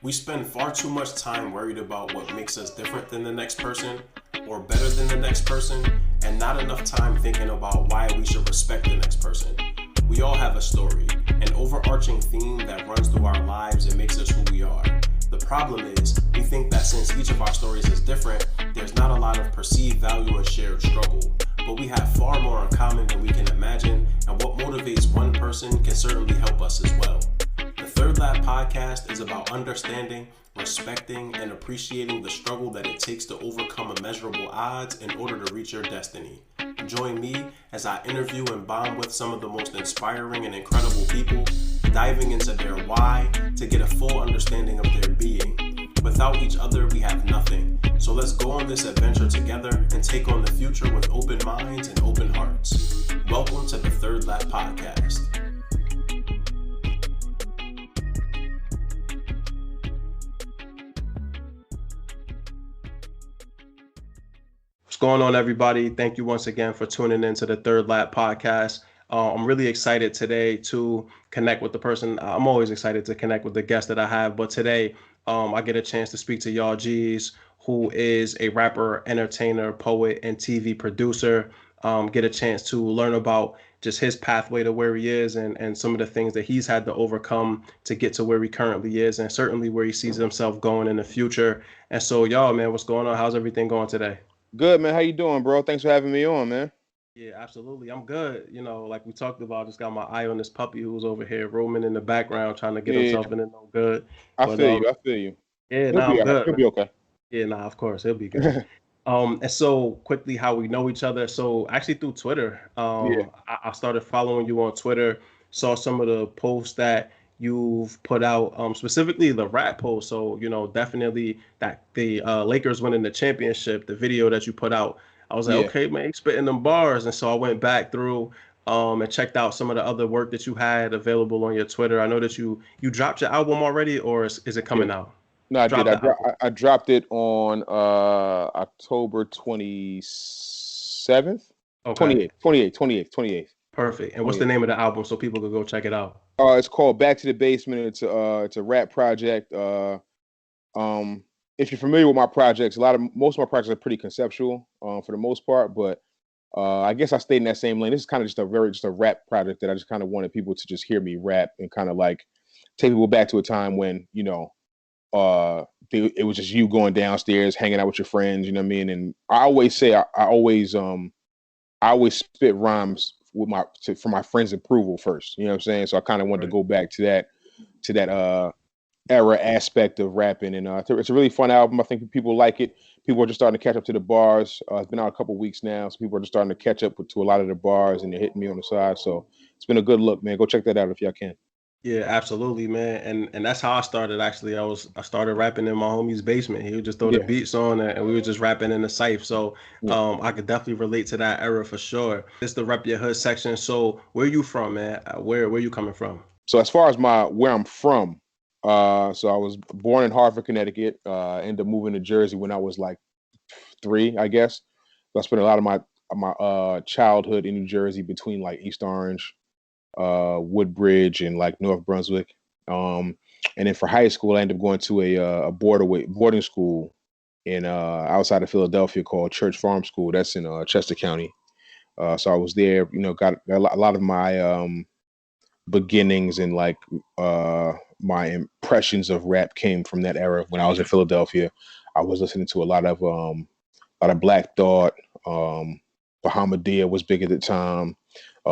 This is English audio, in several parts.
We spend far too much time worried about what makes us different than the next person or better than the next person, and not enough time thinking about why we should respect the next person. We all have a story, an overarching theme that runs through our lives and makes us who we are. The problem is, we think that since each of our stories is different, there's not a lot of perceived value and shared struggle. But we have far more in common than we can imagine, and what motivates one person can certainly help us as well. The Third Lap podcast is about understanding, respecting, and appreciating the struggle that it takes to overcome immeasurable odds in order to reach your destiny. Join me as I interview and bond with some of the most inspiring and incredible people, diving into their why to get a full understanding of their being. Without each other, we have nothing. So let's go on this adventure together and take on the future with open minds and open hearts. Welcome to the Third Lap podcast. What's going on, everybody? Thank you once again for tuning in to the Third Lap podcast. I'm really excited today to connect with the person. I'm always excited to connect with the guest that I have, but today I get a chance to speak to Y'all G's, who is a rapper, entertainer, poet, and TV producer. Get a chance to learn about just his pathway to where he is and some of the things that he's had to overcome to get to where he currently is, and certainly where he sees himself going in the future. And so, y'all, man, what's going on? How's everything going today? Good, man. How you doing, bro? Thanks for having me on, man. Yeah, absolutely. I'm good. You know, like we talked about, just got my eye on this puppy who's over here roaming in the background trying to get himself in no good. I But feel you. yeah, He'll I'm be all right. good. He'll be okay. Yeah, of course, he'll be good. And so quickly how we know each other. So actually through Twitter, I started following you on Twitter, saw some of the posts that you've put out, specifically the rap post. So, you know, definitely that the Lakers winning the championship, the video that you put out, I was like, okay, man, he's spitting them bars. And so I went back through and checked out some of the other work that you had available on your Twitter. I know that you dropped your album already, or is it coming out? No, I did. I dropped it on October 27th. Okay. 28th. Perfect. And what's the name of the album so people could go check it out? It's called Back to the Basement. It's a rap project. If you're familiar with my projects, most of my projects are pretty conceptual for the most part, but I guess I stayed in that same lane. This is kind of just a rap project that I just kind of wanted people to just hear me rap and kind of like take people back to a time when, you know, it was just you going downstairs, hanging out with your friends, you know what I mean? And I always say, I always spit rhymes for my friends' approval first, you know what I'm saying? So I kind of wanted to go back to that era aspect of rapping. And it's a really fun album. I think people like it. People are just starting to catch up to the bars. It's been out a couple weeks now. So people are just starting to catch up to a lot of the bars, and they're hitting me on the side. So it's been a good look, man. Go check that out if y'all can. Yeah, absolutely, man. And that's how I started. Actually, I started rapping in my homie's basement. He would just throw the beats on and we were just rapping in the safe. So I could definitely relate to that era for sure. It's the Rep Your Hood section. So where you from, man? Where you coming from? So as far as where I'm from, so I was born in Hartford, Connecticut. Ended up moving to Jersey when I was like 3, I guess. So I spent a lot of my childhood in New Jersey between like East Orange, Woodbridge, and like North Brunswick. And then for high school, I ended up going to a boarding school in outside of Philadelphia called Church Farm School. That's in Chester County. So I was there, you know, got a lot of my beginnings and like my impressions of rap came from that era. When I was in Philadelphia, I was listening to a lot of Black Thought. Bahamadia was big at the time.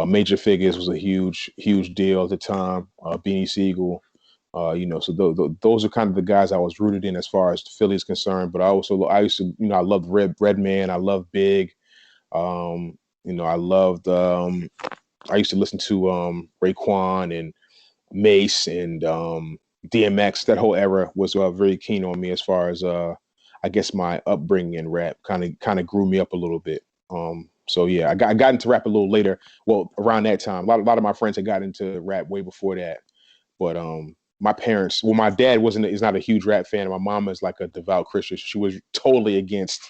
Major Figures was a huge deal at the time. Beanie Siegel, you know, so those are kind of the guys I was rooted in as far as Philly is concerned. But I used to, you know, I loved Redman. I loved Big. You know, I used to listen to Raekwon and Mace and DMX. That whole era was very keen on me as far as I guess my upbringing in rap kind of grew me up a little bit. So yeah, I got into rap a little later. Well, around that time, a lot of my friends had got into rap way before that. But my parents, my dad is not a huge rap fan, and my mom is like a devout Christian. She was totally against,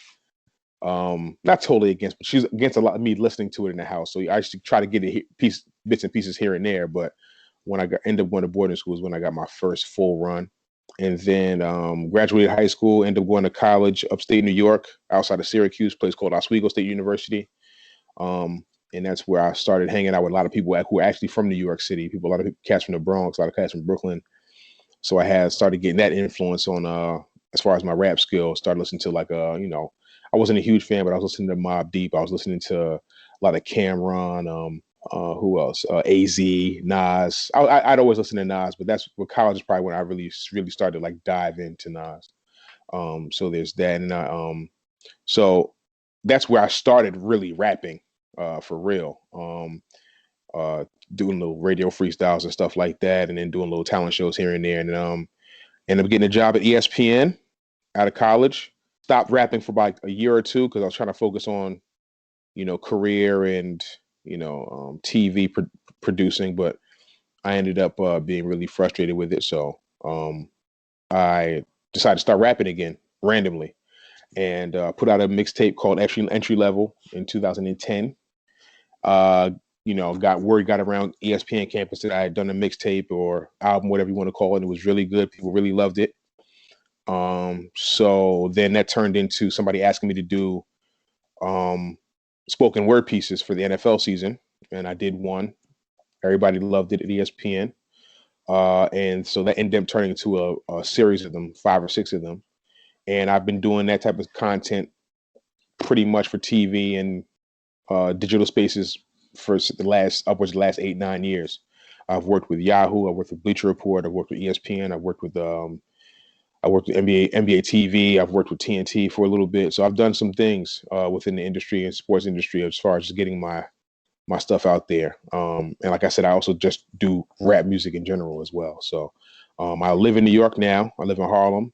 not totally against, but she's against a lot of me listening to it in the house. So I used to try to get bits and pieces here and there. But when I ended up going to boarding school is when I got my first full run. and then graduated high school, ended up going to college upstate New York, outside of Syracuse, a place called Oswego State University. And that's where I started hanging out with a lot of people who were actually from New York City. A lot of cats from the Bronx, a lot of cats from Brooklyn. So I had started getting that influence on as far as my rap skills. Started listening to I wasn't a huge fan, but I was listening to Mobb Deep. I was listening to a lot of Cameron. Who else? AZ, Nas. I'd always listen to Nas, but that's what college is probably when I really started to like dive into Nas. So there's that, and so that's where I started really rapping for real. Doing little radio freestyles and stuff like that, and then doing little talent shows here and there, and ended up getting a job at ESPN out of college. Stopped rapping for about a year or two because I was trying to focus on, career and TV producing, but I ended up being really frustrated with it. So I decided to start rapping again randomly, and put out a mixtape called Entry Level in 2010. Got around ESPN campus that I had done a mixtape or album, whatever you want to call it. It was really good. People really loved it. So then that turned into somebody asking me to do spoken word pieces for the NFL season, and I did one. Everybody loved it at ESPN, and so that ended up turning into a series of them, 5 or 6 of them. And I've been doing that type of content pretty much for TV and digital spaces for upwards of the last 8-9 years. I've worked with Yahoo, I've worked with Bleacher Report, I've worked with ESPN, I've worked with NBA TV, I've worked with TNT for a little bit. So I've done some things within the industry and sports industry as far as just getting my stuff out there. And like I said, I also just do rap music in general as well. So I live in New York now. I live in Harlem.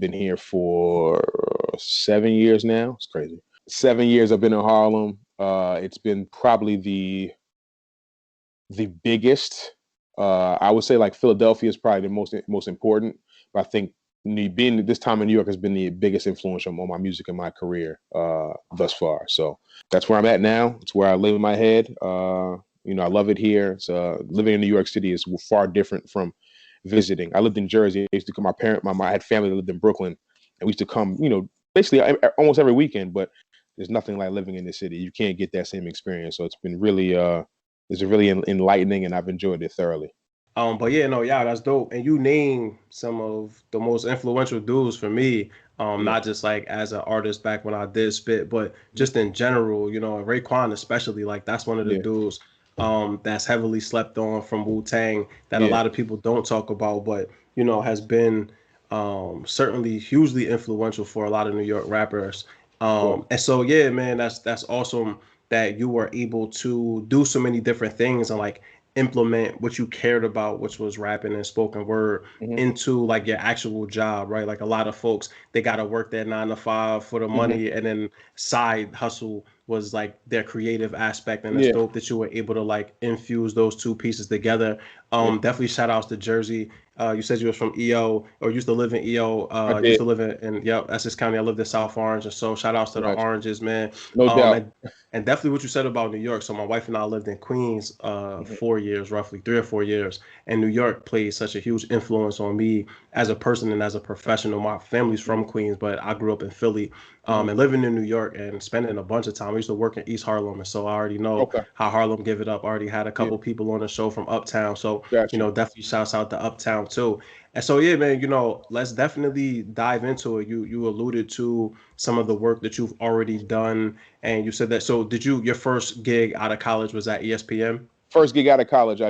Been here for 7 years now. It's crazy. 7 years I've been in Harlem. It's been probably the biggest. I would say like Philadelphia is probably the most important. But I think being this time in New York has been the biggest influence on my music and my career thus far. So that's where I'm at now. It's where I live in my head. I love it here. It's living in New York City is far different from visiting. I lived in Jersey. I used to come. I had family that lived in Brooklyn, and we used to come. Basically almost every weekend. But there's nothing like living in the city. You can't get that same experience. So it's been really, it's really enlightening, and I've enjoyed it thoroughly. But yeah, no, yeah, that's dope. And you name some of the most influential dudes for me. Not just like as an artist back when I did spit, but just in general, Raekwon especially, like that's one of the dudes that's heavily slept on from Wu-Tang that a lot of people don't talk about, but has been certainly hugely influential for a lot of New York rappers. And so yeah, man, that's awesome that you were able to do so many different things and like implement what you cared about, which was rapping and spoken word, into like your actual job, right? Like a lot of folks, they got to work their 9 to 5 for the money, and then side hustle was like their creative aspect. And it's dope that you were able to like infuse those two pieces together. Definitely shout outs to Jersey. You said you was from EO or used to live in EO. Used to live in Essex County. I lived in South Orange, and so shout outs to the Oranges, man. No doubt. And definitely what you said about New York. So my wife and I lived in Queens 4 years, roughly 3 or 4 years. And New York plays such a huge influence on me as a person and as a professional. My family's from Queens, but I grew up in Philly. And living in New York and spending a bunch of time. I used to work in East Harlem, and so I already know how Harlem give it up. I already had a couple people on the show from Uptown. So, definitely shouts out to Uptown too. And so, yeah, man, let's definitely dive into it. You alluded to some of the work that you've already done, and you said that. So your first gig out of college was at ESPN? First gig out of college.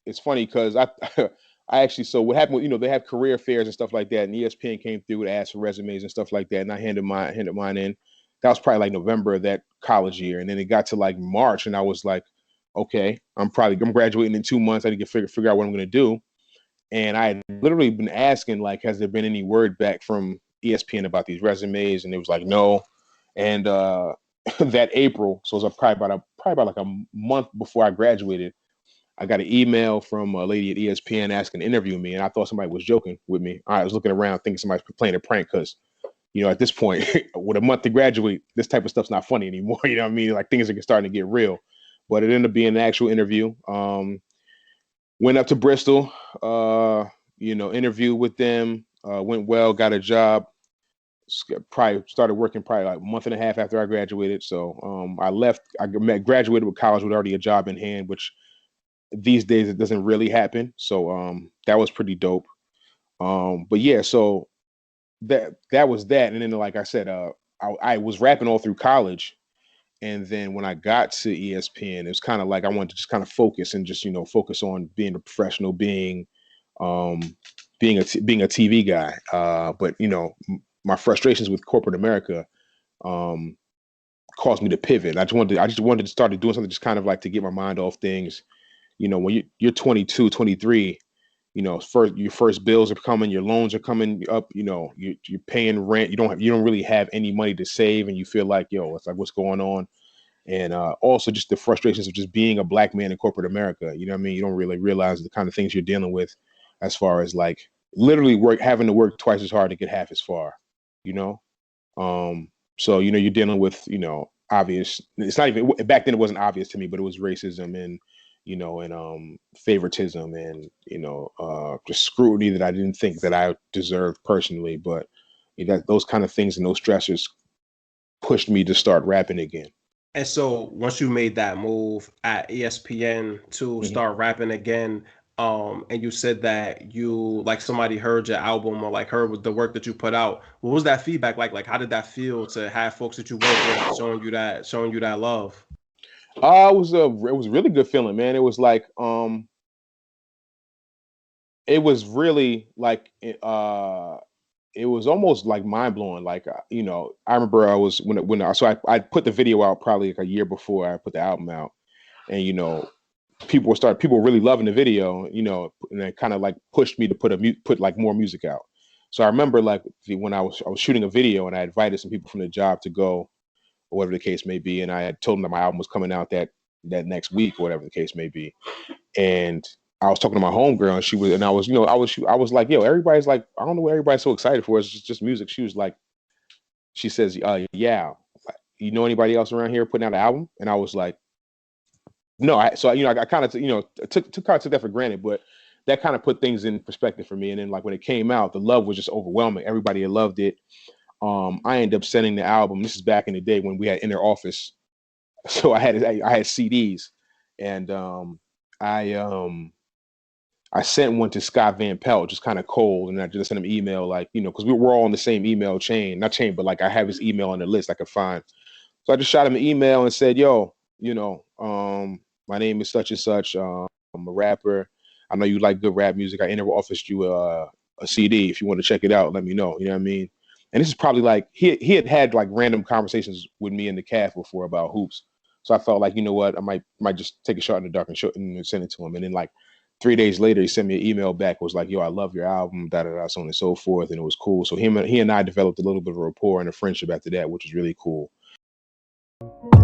It's funny because I actually, so what happened, they have career fairs and stuff like that, and ESPN came through to ask for resumes and stuff like that, and I handed mine in. That was probably like November of that college year, and then it got to like March, and I was like, okay, I'm graduating in 2 months. I need to figure out what I'm going to do. And I had literally been asking, like, has there been any word back from ESPN about these resumes? And it was like, no. And that April, so it was probably about like a month before I graduated, I got an email from a lady at ESPN asking to interview me, and I thought somebody was joking with me. I was looking around thinking somebody's playing a prank because, at this point, with a month to graduate, this type of stuff's not funny anymore. You know what I mean? Like things are starting to get real. But it ended up being an actual interview. Went up to Bristol, interviewed with them, went well, got a job. Probably started working probably like a month and a half after I graduated. So I left. Graduated with college with already a job in hand, which these days it doesn't really happen. So that was pretty dope. But yeah, so that was that. And then like I said, I was rapping all through college. And then when I got to ESPN, it was kind of like I wanted to just kind of focus and just focus on being a professional, um, being a TV guy. But my frustrations with corporate America um, caused me to pivot. I just wanted to start doing something just kind of like to get my mind off things. When you're 22, 23, your first bills are coming, your loans are coming up, you're paying rent, you don't really have any money to save, and you feel like, it's like, what's going on? And also just the frustrations of just being a black man in corporate America. You know what I mean? You don't really realize the kind of things you're dealing with as far as like literally having to work twice as hard to get half as far, you know? So, you're dealing with, obvious, it's not even, back then it wasn't obvious to me, but it was racism and, favoritism and, just scrutiny that I didn't think that I deserved personally. But those kind of things and those stressors pushed me to start rapping again. And so once you made that move at ESPN to start rapping again, and you said that you like somebody heard your album or like heard with the work that you put out, what was that feedback like? Like, how did that feel to have folks that you work with showing you that love? It was a really good feeling, man. It was like, it was really like, it was almost like mind blowing. Like, I remember I was I put the video out probably like a year before I put the album out, and people were really loving the video, and it kind of like pushed me to put like more music out. So I remember like when I was shooting a video and I invited some people from the job to go, or whatever the case may be, and I had told them that my album was coming out that next week, or whatever the case may be, and I was talking to my homegirl, and I was like, yo, everybody's like, I don't know what everybody's so excited for. It's just music. She says, yeah, you know anybody else around here putting out an album? And I was like, no. I kind of, took that for granted, but that kind of put things in perspective for me. And then like when it came out, the love was just overwhelming. Everybody had loved it. I ended up sending the album. This is back in the day when we had inner office. So I had CDs, and I sent one to Scott Van Pelt, just kind of cold, and I just sent him an email, like, because we were all on the same email chain, not chain, but like I have his email on the list I could find. So I just shot him an email and said, yo, my name is such and such. I'm a rapper. I know you like good rap music. I inner officed you a CD. If you want to check it out, let me know. You know what I mean? And this is probably like he had like random conversations with me in the caf before about hoops. So I felt like, you know what, I might just take a shot in the dark and send it to him. And then like 3 days later, he sent me an email back, was like, yo, I love your album, da da da, so on and so forth. And it was cool. So he and I developed a little bit of a rapport and a friendship after that, which was really cool.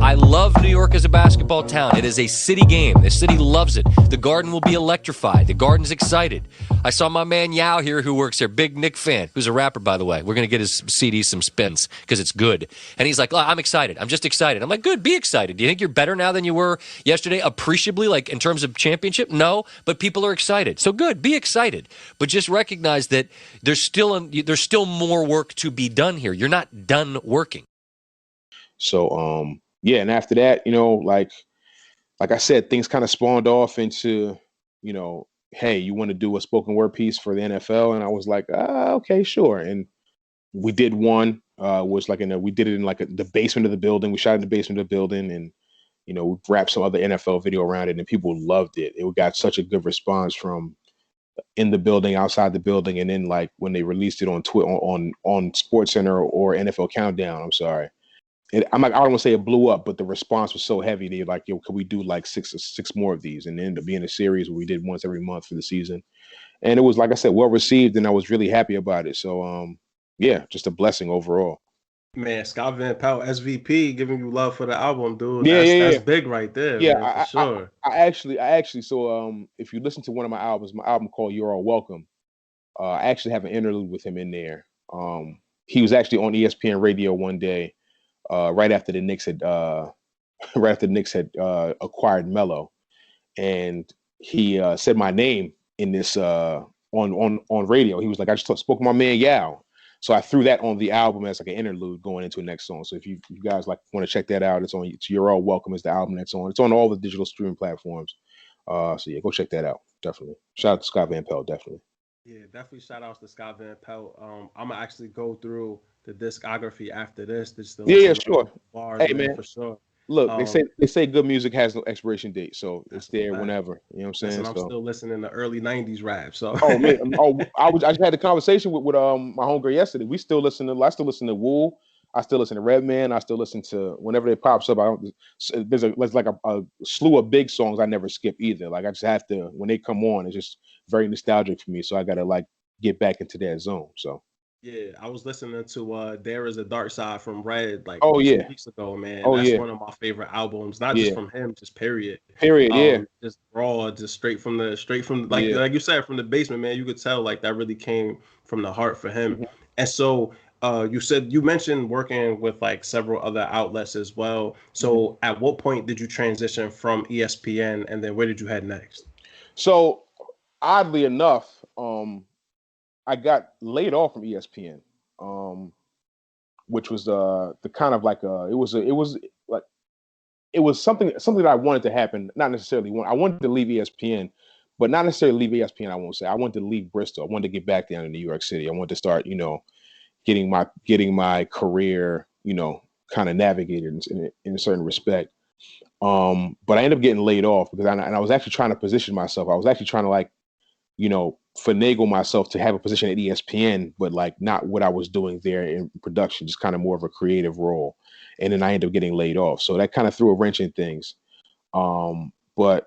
I love New York as a basketball town. It is a city game. The city loves it. The Garden will be electrified. The Garden's excited. I saw my man Yao here who works there, big Nick fan, who's a rapper, by the way. We're going to get his CD some spins because it's good. And he's like, oh, I'm excited. I'm just excited. I'm like, good, be excited. Do you think you're better now than you were yesterday, appreciably, like in terms of championship? No, but people are excited. So good, be excited. But just recognize that there's still more work to be done here. You're not done working. So, yeah. And after that, like I said, things kind of spawned off into, hey, you want to do a spoken word piece for the NFL? And I was like, okay, sure. And we did one, was like we did it in like the basement of the building. We shot in the basement of the building, and, we wrapped some other NFL video around it, and people loved it. It got such a good response from in the building, outside the building. And then like when they released it on Twitter, on SportsCenter or NFL Countdown, I'm sorry. I don't want to say it blew up, but the response was so heavy. They were like, yo, could we do like six more of these? And it ended up being a series where we did once every month for the season. And it was, like I said, well received, and I was really happy about it. So, yeah, just a blessing overall. Man, Scott Van Pelt, SVP, giving you love for the album, dude. Yeah, that's big right there. Yeah, man, for sure. I actually, so if you listen to one of my album called "You're All Welcome," I actually have an interlude with him in there. He was actually on ESPN radio one day. Right after the Knicks had acquired Melo, and he said my name in this on radio. He was like, I just spoke to my man Yao. So I threw that on the album as like an interlude going into the next song. So if you guys like want to check that out, it's on. You're All Welcome is the album that's on. It's on all the digital streaming platforms. So yeah, go check that out. Definitely. Shout out to Scott Van Pelt. Definitely. Yeah, definitely shout outs to Scott Van Pelt. I'm gonna actually go through the discography after this just to Yeah, listen to sure. bars, Hey man, man, for sure. look, Um, they say good music has no expiration date, so it's that's a there fact. whenever. You know what I'm saying? Listen, I'm So still listening to early '90s rap. So oh man, I just had a conversation with my homegirl yesterday. We still listen to I still listen to Woo. I still listen to Redman. I still listen to whenever it pops up. I don't. There's like a slew of big songs I never skip either. Like I just have to when they come on. It's just very nostalgic for me. So I gotta like get back into that zone. So yeah, I was listening to There Is a Dark Side from Red like oh 2 yeah, weeks ago, man. oh That's yeah, one of my favorite albums, not just yeah. from him, just period. Period. Yeah, Just raw, just straight from yeah. like you said, from the basement, man. You could tell like that really came from the heart for him. Mhm. And so you mentioned working with like several other outlets as well. Mhm. So at what point did you transition from ESPN and then where did you head next? So oddly enough, I got laid off from ESPN, um, which was the kind of like it was like it was something that I wanted to happen. Not necessarily I wanted to leave ESPN, but not necessarily leave ESPN. I won't say I wanted to leave Bristol. I wanted to get back down to New York City. I wanted to start, getting my career, kind of navigated in a certain respect. But I ended up getting laid off because and I was actually trying to position myself. I was actually trying to like finagle myself to have a position at ESPN, but like not what I was doing there in production, just kind of more of a creative role. And then I ended up getting laid off. So that kind of threw a wrench in things. But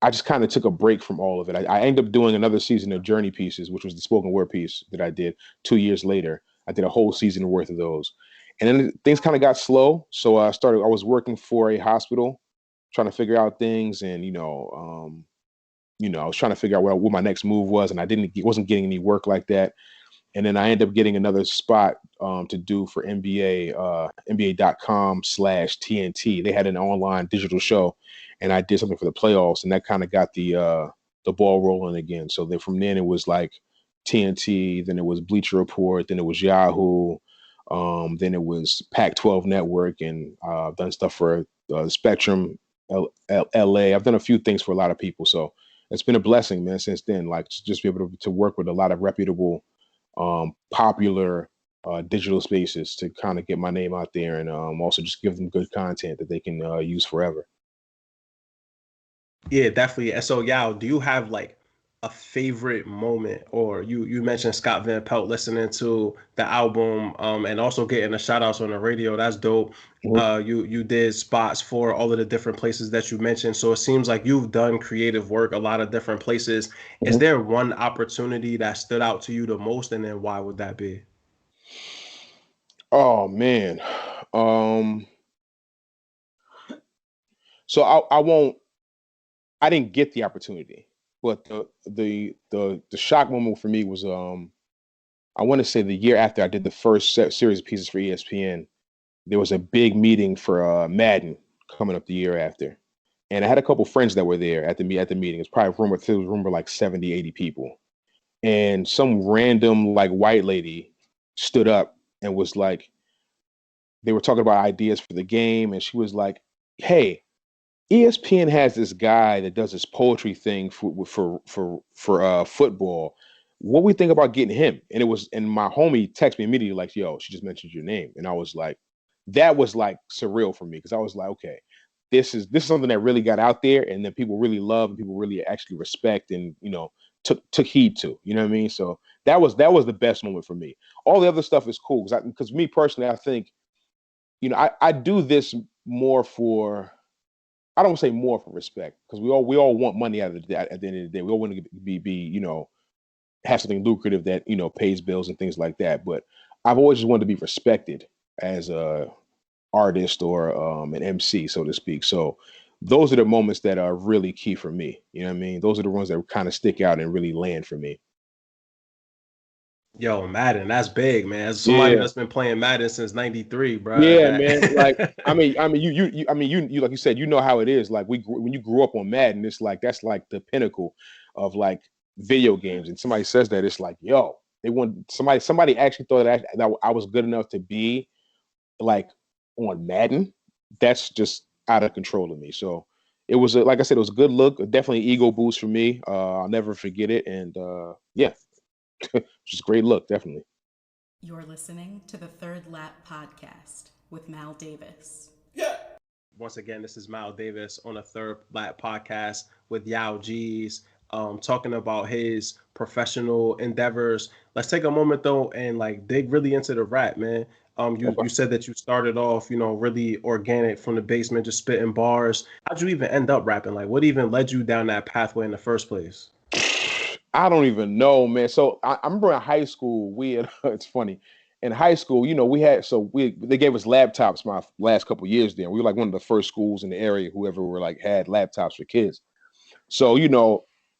I just kind of took a break from all of it. I ended up doing another season of Journey Pieces, which was the spoken word piece that I did 2 years later. I did a whole season worth of those. And then things kind of got slow. So I was working for a hospital, trying to figure out things and, I was trying to figure out what my next move was, and wasn't getting any work like that. And then I ended up getting another spot to do for NBA, NBA.com/TNT. They had an online digital show, and I did something for the playoffs, and that kind of got the ball rolling again. So then from then it was like TNT, then it was Bleacher Report, then it was Yahoo, then it was Pac-12 Network, and I've done stuff for Spectrum, LA. I've done a few things for a lot of people, so it's been a blessing, man, since then. Like just be able to work with a lot of reputable, popular digital spaces to kind of get my name out there and also just give them good content that they can use forever. Yeah, definitely. And so, Yao, do you have like a favorite moment, or you mentioned Scott Van Pelt listening to the album, and also getting the shout outs on the radio. That's dope. Mhm. You did spots for all of the different places that you mentioned. So it seems like you've done creative work a lot of different places. Is Mhm. there one opportunity that stood out to you the most, and then why would that be? Oh man. Um, so I won't. I didn't get the opportunity, but the shock moment for me was I want to say the year after I did the first series of pieces for ESPN. There was a big meeting for Madden coming up the year after. And I had a couple friends that were there at the meeting. It's probably rumor like 70, 80 people. And some random like white lady stood up and was like, they were talking about ideas for the game, and she was like, "Hey, ESPN has this guy that does this poetry thing for football. What we think about getting him?" And my homie texted me immediately like, "Yo, she just mentioned your name," and I was like, that was like surreal for me because I was like, okay, this is something that really got out there and that people really love and people really actually respect and took heed to. You know what I mean? So that was the best moment for me. All the other stuff is cool because me personally, I think I do this more for. I don't say more for respect because we all want money out of that at the end of the day. We all want to be have something lucrative that pays bills and things like that. But I've always just wanted to be respected as a artist or an MC, so to speak. So those are the moments that are really key for me. You know what I mean? Those are the ones that kind of stick out and really land for me. Yo, Madden, that's big, man. As somebody Yeah, that's been playing Madden since '93, bro. yeah, man. Like, I That mean, you like you said, you know how it is. Like when you grew up on Madden, it's like that's like the pinnacle of like video games, and somebody says that, it's like, yo, they want somebody actually thought that I was good enough to be like on Madden. That's just out of control of me. So it was like I said, it was a good look, definitely an ego boost for me. I'll never forget it, and yeah, just a great look, definitely. You're listening to the Third Lap Podcast with Mal Davis. Yeah. Once again, this is Mal Davis on the Third Lap Podcast with Yao G's, talking about his professional endeavors. Let's take a moment though and like dig really into the rap, man. You said that you started off, really organic from the basement, just spitting bars. How'd you even end up rapping? Like, what even led you down that pathway in the first place? I don't even know, man. So I remember in high school, we had, it's funny. In high school, they gave us laptops my last couple years there. We were like one of the first schools in the area, whoever were like had laptops for kids. So,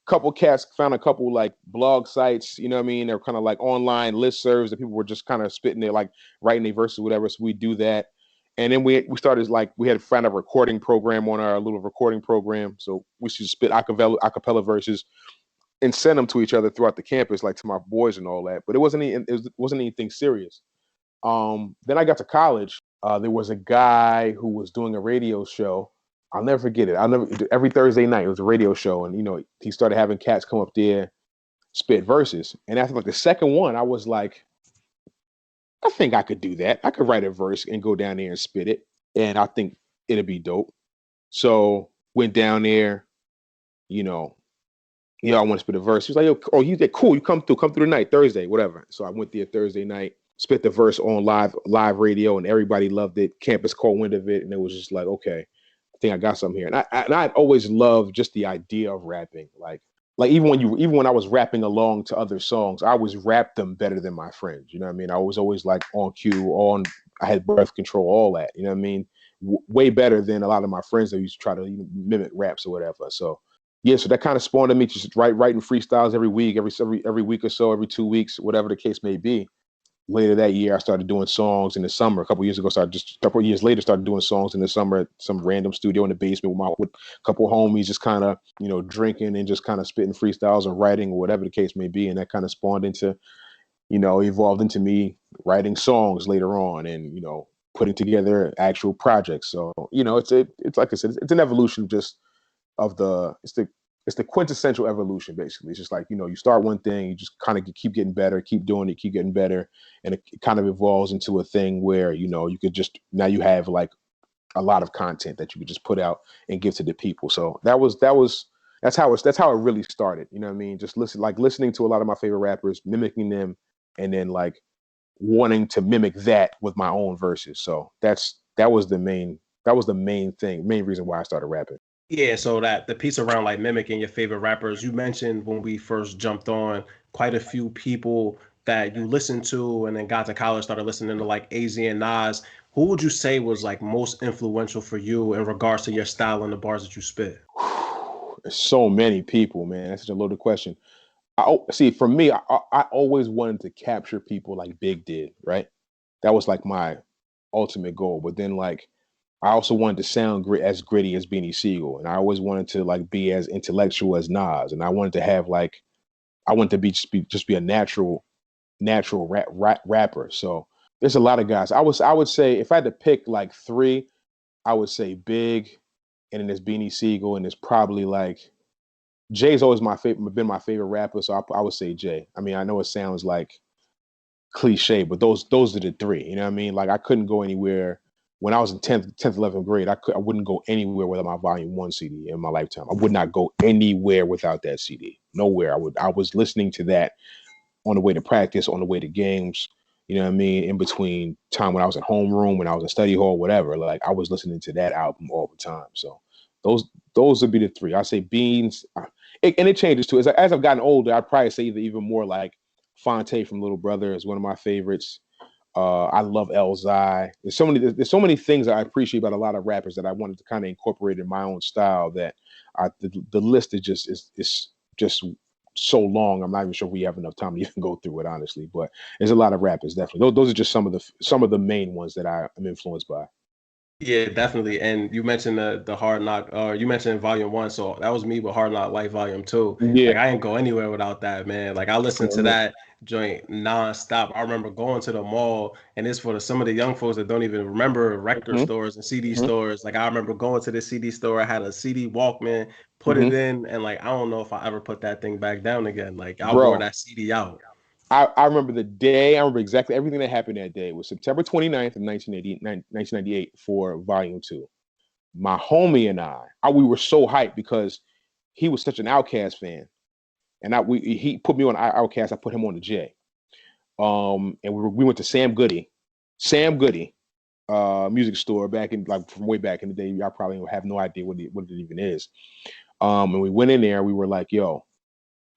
couple cats found a couple like blog sites, you know what I mean? They're kind of like online listservs that people were just kind of spitting there, like writing their verses, whatever. So we do that. And then we started like, we had to find a recording program on our little recording program. So we should spit acapella verses and send them to each other throughout the campus, like to my boys and all that. But it wasn't anything serious. Then I got to college. There was a guy who was doing a radio show. I'll never forget it. Every Thursday night it was a radio show, and he started having cats come up there, spit verses. And after like the second one, I was like, I think I could do that. I could write a verse and go down there and spit it, and I think it'd be dope. So went down there, I want to spit a verse. He was like, oh, you did cool. You come through tonight, Thursday, whatever. So I went there Thursday night, spit the verse on live radio, and everybody loved it. Campus caught wind of it, and it was just like, okay, I think I got something here. And I'd always loved just the idea of rapping. Like even when I was rapping along to other songs, I always rapped them better than my friends. You know what I mean? I was always like on cue, I had breath control, all that. You know what I mean? Way better than a lot of my friends that used to try to mimic raps or whatever. So yeah, so that kind of spawned in me to just writing freestyles every week, every week or so, every 2 weeks, whatever the case may be. Later that year, I started doing songs in the summer. A couple years later, started doing songs in the summer at some random studio in the basement with a couple homies, just kind of, drinking and just kind of spitting freestyles or writing or whatever the case may be. And that kind of spawned into, evolved into me writing songs later on and, putting together actual projects. So, it's like I said, it's an evolution just of it's the quintessential evolution, basically. It's just like, you start one thing, you just kind of keep getting better, keep doing it, keep getting better. And it kind of evolves into a thing where, you could just, now you have like a lot of content that you could just put out and give to the people. So that's how it really started. You know what I mean? Just listening to a lot of my favorite rappers, mimicking them, and then like wanting to mimic that with my own verses. So that was the main reason why I started rapping. Yeah, so that the piece around like mimicking your favorite rappers, you mentioned when we first jumped on, quite a few people that you listened to and then got to college, started listening to like AZ and Nas. Who would you say was like most influential for you in regards to your style and the bars that you spit? There's so many people, man. That's such a loaded question. See, for me, I always wanted to capture people like Big did, right? That was like my ultimate goal. But then like, I also wanted to sound as gritty as Beanie Siegel, and I always wanted to like be as intellectual as Nas, and I wanted to have like, I wanted to just be a natural rapper. So there's a lot of guys. I would say if I had to pick like three, I would say Big, and then there's Beanie Siegel, and there's probably like Jay's always been my favorite rapper, so I would say Jay. I mean, I know it sounds like cliche, but those are the three. You know what I mean? Like I couldn't go anywhere. When I was in 10th, 11th grade, I wouldn't go anywhere without my Volume 1 CD in my lifetime. I would not go anywhere without that CD. Nowhere. I was listening to that on the way to practice, on the way to games, you know what I mean? In between time when I was at homeroom, when I was in study hall, whatever. Like I was listening to that album all the time. So those would be the three. I say Beans, and it changes too. As I've gotten older, I'd probably say even more like Fonte from Little Brother is one of my favorites. I love Elzai. There's so many things that I appreciate about a lot of rappers that I wanted to kind of incorporate in my own style. That the list is just so long. I'm not even sure we have enough time to even go through it, honestly. But there's a lot of rappers, definitely. Those are just some of the main ones that I am influenced by. Yeah, definitely. And you mentioned the Hard Knock, or you mentioned Volume One, so that was me with Hard Knock Life Volume Two. Yeah. Like I ain't go anywhere without that, man. Like I listened to Mhm. that joint nonstop. I remember going to the mall, and it's for some of the young folks that don't even remember record Mhm. stores and CD Mhm. stores. Like I remember going to the CD store, I had a CD Walkman, put it Mhm. in, and like I don't know if I ever put that thing back down again. Like I wore Bro, that CD out. I remember the day. I remember exactly everything that happened that day. It was September 29th of 1998 for Volume 2. My homie and we were so hyped because he was such an Outkast fan. And he put me on Outkast. I put him on the J. And we went to Sam Goody, music store back in like from way back in the day. Y'all probably have no idea what it even is. And we went in there. We were like, "Yo,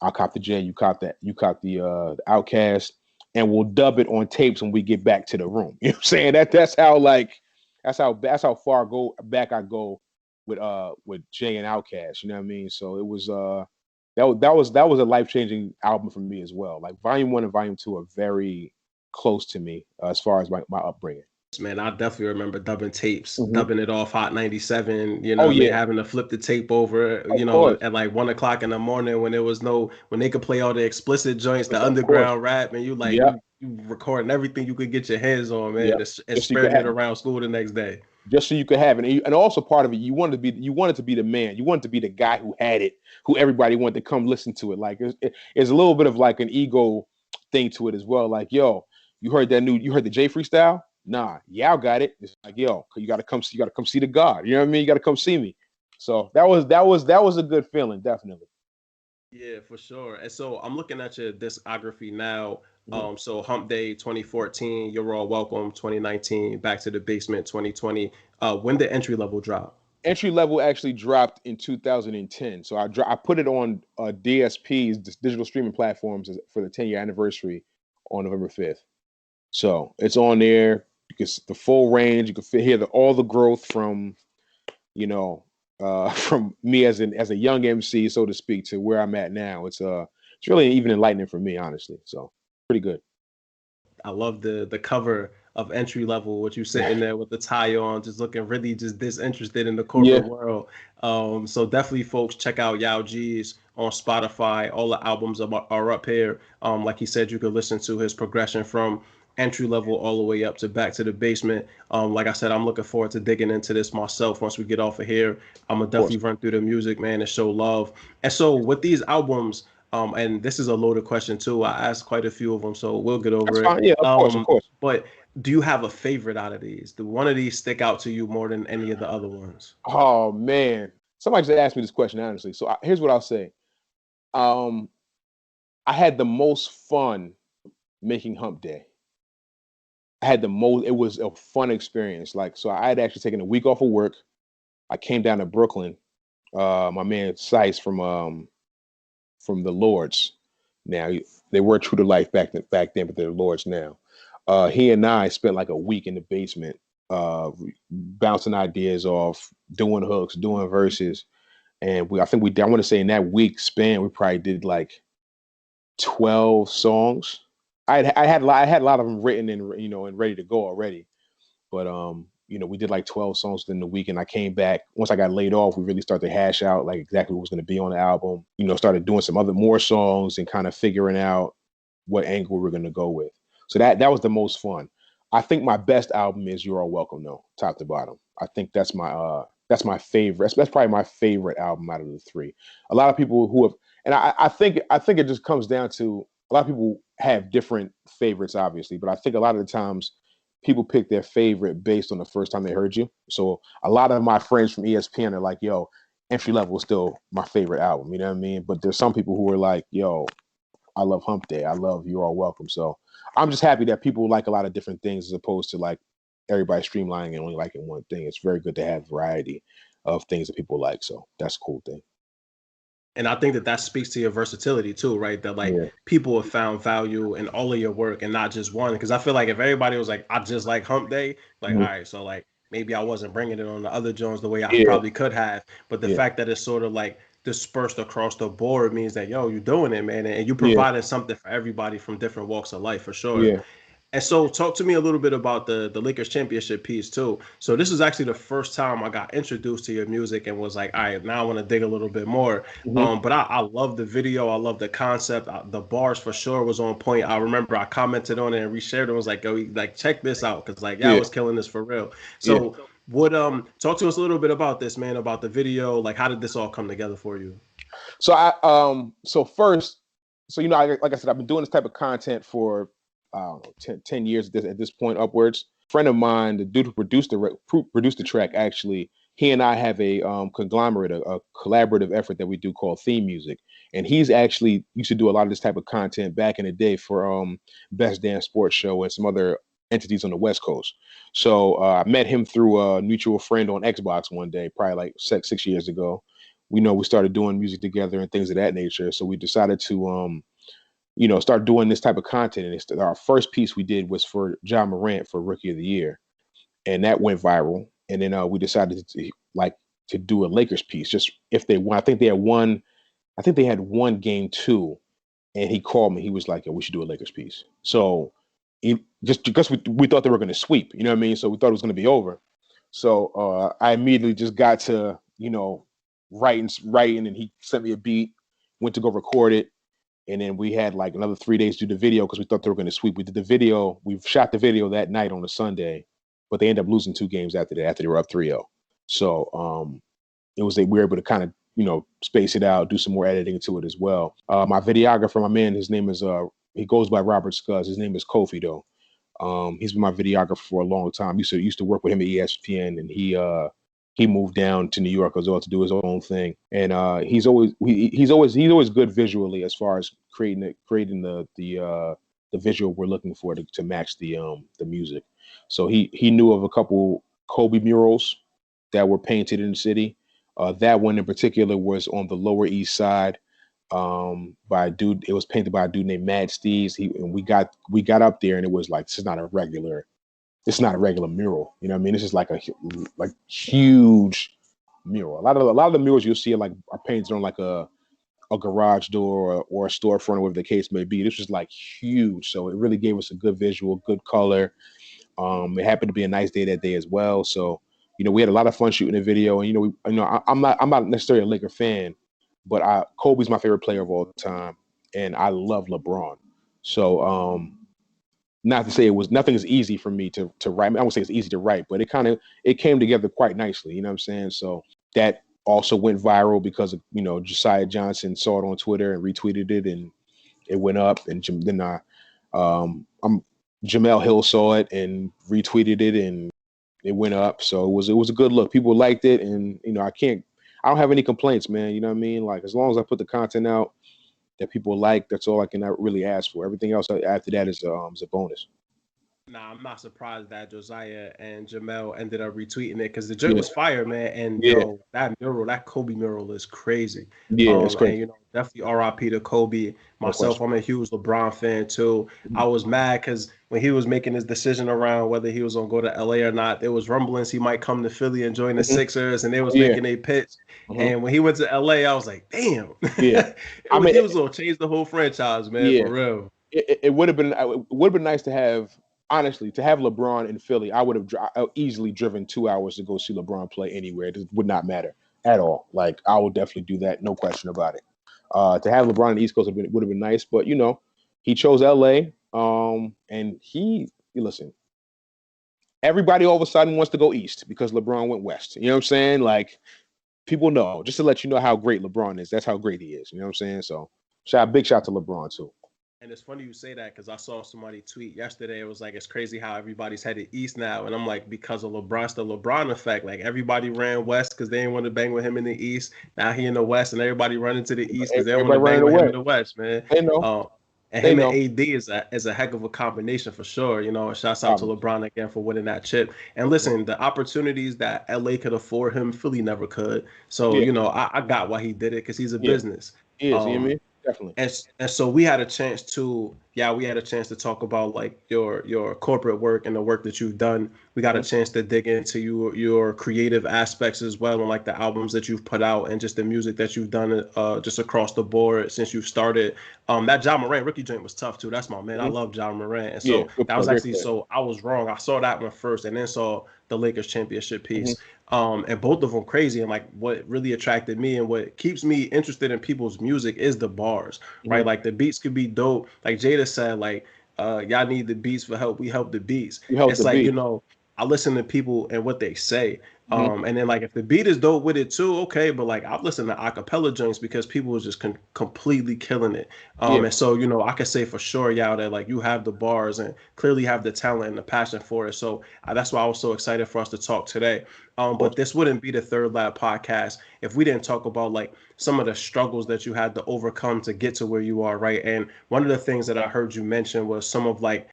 I'll cop the J. You cop that. You cop the Outcast, and we'll dub it on tapes when we get back to the room." You know what I'm saying? That's how far go back I go with Jay and Outkast. You know what I mean? So it was that was a life changing album for me as well. Like Volume 1 and Volume 2 are very close to me as far as my upbringing. Man, I definitely remember dubbing tapes, Hmm. dubbing it off Hot 97, you know Oh what I mean? yeah, Having to flip the tape over, of course, at like 1 o'clock in the morning when there was when they could play all the explicit joints, the of course. underground rap, and you like, Yeah, you recording everything you could get your hands on, yeah. man, and Just so you could spreading it have, around school the next day. just so you could have it, and also part of it, you wanted to be the man, you wanted to be the guy who had it, who everybody wanted to come listen to it. Like it's a little bit of like an ego thing to it as well. Like yo, you heard the J freestyle? Nah, Yao got it. It's like yo, you got to come see the God. You know what I mean? You got to come see me. So that was a good feeling, definitely. Yeah, for sure. And so I'm looking at your discography now. Mhm. So Hump Day 2014, You're All Welcome 2019, Back to the Basement 2020. When the entry level drop? Entry level actually dropped in 2010. So I put it on DSPs, digital streaming platforms, for the 10-year anniversary on November 5th. So it's on there because the full range. You can hear all the growth from you know from me as a young MC, so to speak, to where I'm at now. It's really even enlightening for me, honestly. So pretty good. I love the cover of entry level, with you sitting there with the tie on, just looking really just disinterested in the corporate Yeah, world. So definitely, folks, check out Yao G's on Spotify. All the albums are up here. Like he said, you could listen to his progression from entry level all the way up to Back to the Basement. Like I said, I'm looking forward to digging into this myself once we get off of here. I'm gonna of course. definitely run through the music, man, and show love. And so with these albums, and this is a loaded question too. I asked quite a few of them, so we'll get That's over it. fine. Yeah, of course, of course. But do you have a favorite out of these? Do one of these stick out to you more than any of the other ones? Oh man, somebody just asked me this question honestly. So here's what I'll say. Um, I had the most fun making Hump Day. I had the most. It was a fun experience. Like, so I had actually taken a week off of work. I came down to Brooklyn. My man Sice from the Lords. Now they were true to life back then, but they're Lords now. He and I spent like a week in the basement, bouncing ideas off, doing hooks, doing verses, and I think I want to say in that week span we probably did like 12 songs. I had a lot of them written and and ready to go already. But we did like 12 songs within the week, and I came back once I got laid off. We really started to hash out like exactly what was going to be on the album. Started doing some more songs and kind of figuring out what angle we're going to go with. So that was the most fun. I think my best album is "You're All Welcome," though, top to bottom. I think that's my favorite. That's probably my favorite album out of the three. A lot of people who have, and I think it just comes down to a lot of people have different favorites, obviously, but I think a lot of the times people pick their favorite based on the first time they heard you. So a lot of my friends from ESPN are like, "Yo, Entry Level is still my favorite album." You know what I mean? But there's some people who are like, "Yo, I love Hump Day. I love You're All Welcome." So I'm just happy that people like a lot of different things as opposed to like everybody streamlining and only liking one thing. It's very good to have variety of things that people like. So that's a cool thing. And I think that speaks to your versatility too, right? That like Yeah. people have found value in all of your work and not just one. Because I feel like if everybody was like, I just like Hump Day, like, all Mhm. right, so like maybe I wasn't bringing it on the other Jones the way I Yeah. probably could have. But the Yeah. fact that it's sort of like dispersed across the board means that, yo, you're doing it, man. And you Yeah. provided something for everybody from different walks of life for sure. Yeah. And so talk to me a little bit about the Lakers championship piece too. So this is actually the first time I got introduced to your music and was like, all right, now I want to dig a little bit more. Mhm. But I love the video. I love the concept. The bars for sure was on point. I remember I commented on it and reshared it. I was like, go like check this out because like yeah, I Yeah, was killing this for real. yeah. So what talk to us a little bit about this, man, about the video. Like how did this all come together for you? So so first, so like I said, I've been doing this type of content for I don't know, 10 years at this point upwards. A friend of mine, the dude who produced the track, actually, he and I have a conglomerate, a collaborative effort that we do called Theme Music, and he's actually used to do a lot of this type of content back in the day for Best Damn Sports Show and some other entities on the West Coast. So I met him through a mutual friend on Xbox one day, probably like 6 years ago. We started doing music together and things of that nature. So we decided to start doing this type of content. And our first piece we did was for John Morant for Rookie of the Year, and that went viral. And then we decided to do a Lakers piece, just if they won. I think they had won. I think they had won game 2, and he called me. He was like, "Yo, we should do a Lakers piece." So just because we thought they were going to sweep, you know what I mean? So we thought it was going to be over. So I immediately just got to writing, and he sent me a beat. Went to go record it, and then we had like another 3 days to do the video because we thought they were going to sweep. We did the video. We shot the video that night on a Sunday, but they ended up losing 2 games after that. After they were up 3-0. So we were able to kind of space it out, do some more editing to it as well. My videographer, my man, his name is he goes by Robert Scuzz. His name is Kofi though. He's been my videographer for a long time. Used to work with him at ESPN, and he moved down to New York as well to do his own thing. And he's always good visually as far as creating the visual we're looking for to match the music. So he knew of a couple Kobe murals that were painted in the city. That one in particular was on the Lower East Side by a dude. It was painted by a dude named Mad Steez. And we got up there, and it was like, this is not a regular mural. You know what I mean? This is like a huge mural. A lot of the murals you'll see are painted on like a garage door or a storefront, or whatever the case may be. This was like huge, so it really gave us a good visual, good color. It happened to be a nice day that day as well, so we had a lot of fun shooting the video. And I'm not necessarily a Laker fan, but Kobe's my favorite player of all time, and I love LeBron. So not to say nothing is easy for me to write. I won't say it's easy to write, but it came together quite nicely. You know what I'm saying? So that also went viral because of, Josiah Johnson saw it on Twitter and retweeted it, and it went up. And then Jamel Hill saw it and retweeted it, and it went up. So it was a good look. People liked it, and I don't have any complaints, man. You know what I mean? Like, as long as I put the content out that people like, that's all I can really ask for. Everything else after that is a bonus. Nah, I'm not surprised that Josiah and Jamel ended up retweeting it because the joint was fire, man. And yo, that mural, that Kobe mural is crazy. Yeah, it's crazy. And definitely RIP to Kobe. Myself, I'm a huge LeBron fan too. I was mad because when he was making his decision around whether he was gonna go to LA or not, there was rumblings he might come to Philly and join the Sixers, and they was making a pitch. And when he went to LA, I was like, damn. Yeah, he was gonna change the whole franchise, man, for real. It would have been nice to have. Honestly, to have LeBron in Philly, I would have easily driven 2 hours to go see LeBron play anywhere. It would not matter at all. Like, I would definitely do that, no question about it. To have LeBron on the East Coast would have been nice, but he chose LA. And listen, everybody all of a sudden wants to go East because LeBron went West. You know what I'm saying? Like, people know, just to let you know how great LeBron is. That's how great he is. You know what I'm saying? So, big shout to LeBron too. And it's funny you say that because I saw somebody tweet yesterday. It was like, it's crazy how everybody's headed east now. And I'm like, because of LeBron, it's the LeBron effect. Like, everybody ran west because they didn't want to bang with him in the east. Now he in the west, and everybody running to the east because they don't want to bang with him in the west, man. They know. And him and AD is a heck of a combination for sure. Shouts out to LeBron again for winning that chip. And listen, the opportunities that LA could afford him, Philly never could. So, I got why he did it because he's a business. He is, you know what I mean? Definitely. And so we had a chance to, yeah, we had a chance to talk about like your corporate work and the work that you've done. We got a chance to dig into your creative aspects as well, and like the albums that you've put out and just the music that you've done just across the board since you've started. That John Morant rookie joint was tough too. That's my man. I Mhm. love John Morant, and Yeah, so good that play, was great actually, play. so I was wrong. I saw that one first, and then saw the Lakers championship Hmm. piece. And both of them crazy. And like what really attracted me and what keeps me interested in people's music is the bars, Hmm. right? Like the beats could be dope. Like Jada said, like y'all need the beats for help. We help the beats. You held It's the like, beat. I listen to people and what they say. Hmm. And then like if the beat is dope with it too, okay. But like I've listened to acapella joints because people was just completely killing it. Yeah, And so I can say for sure, yeah, that like you have the bars and clearly have the talent and the passion for it. So that's why I was so excited for us to talk today. of But course. this wouldn't be the Third Lab podcast if we didn't talk about like some of the struggles that you had to overcome to get to where you are, right? And one of the things that I heard you mention was some of like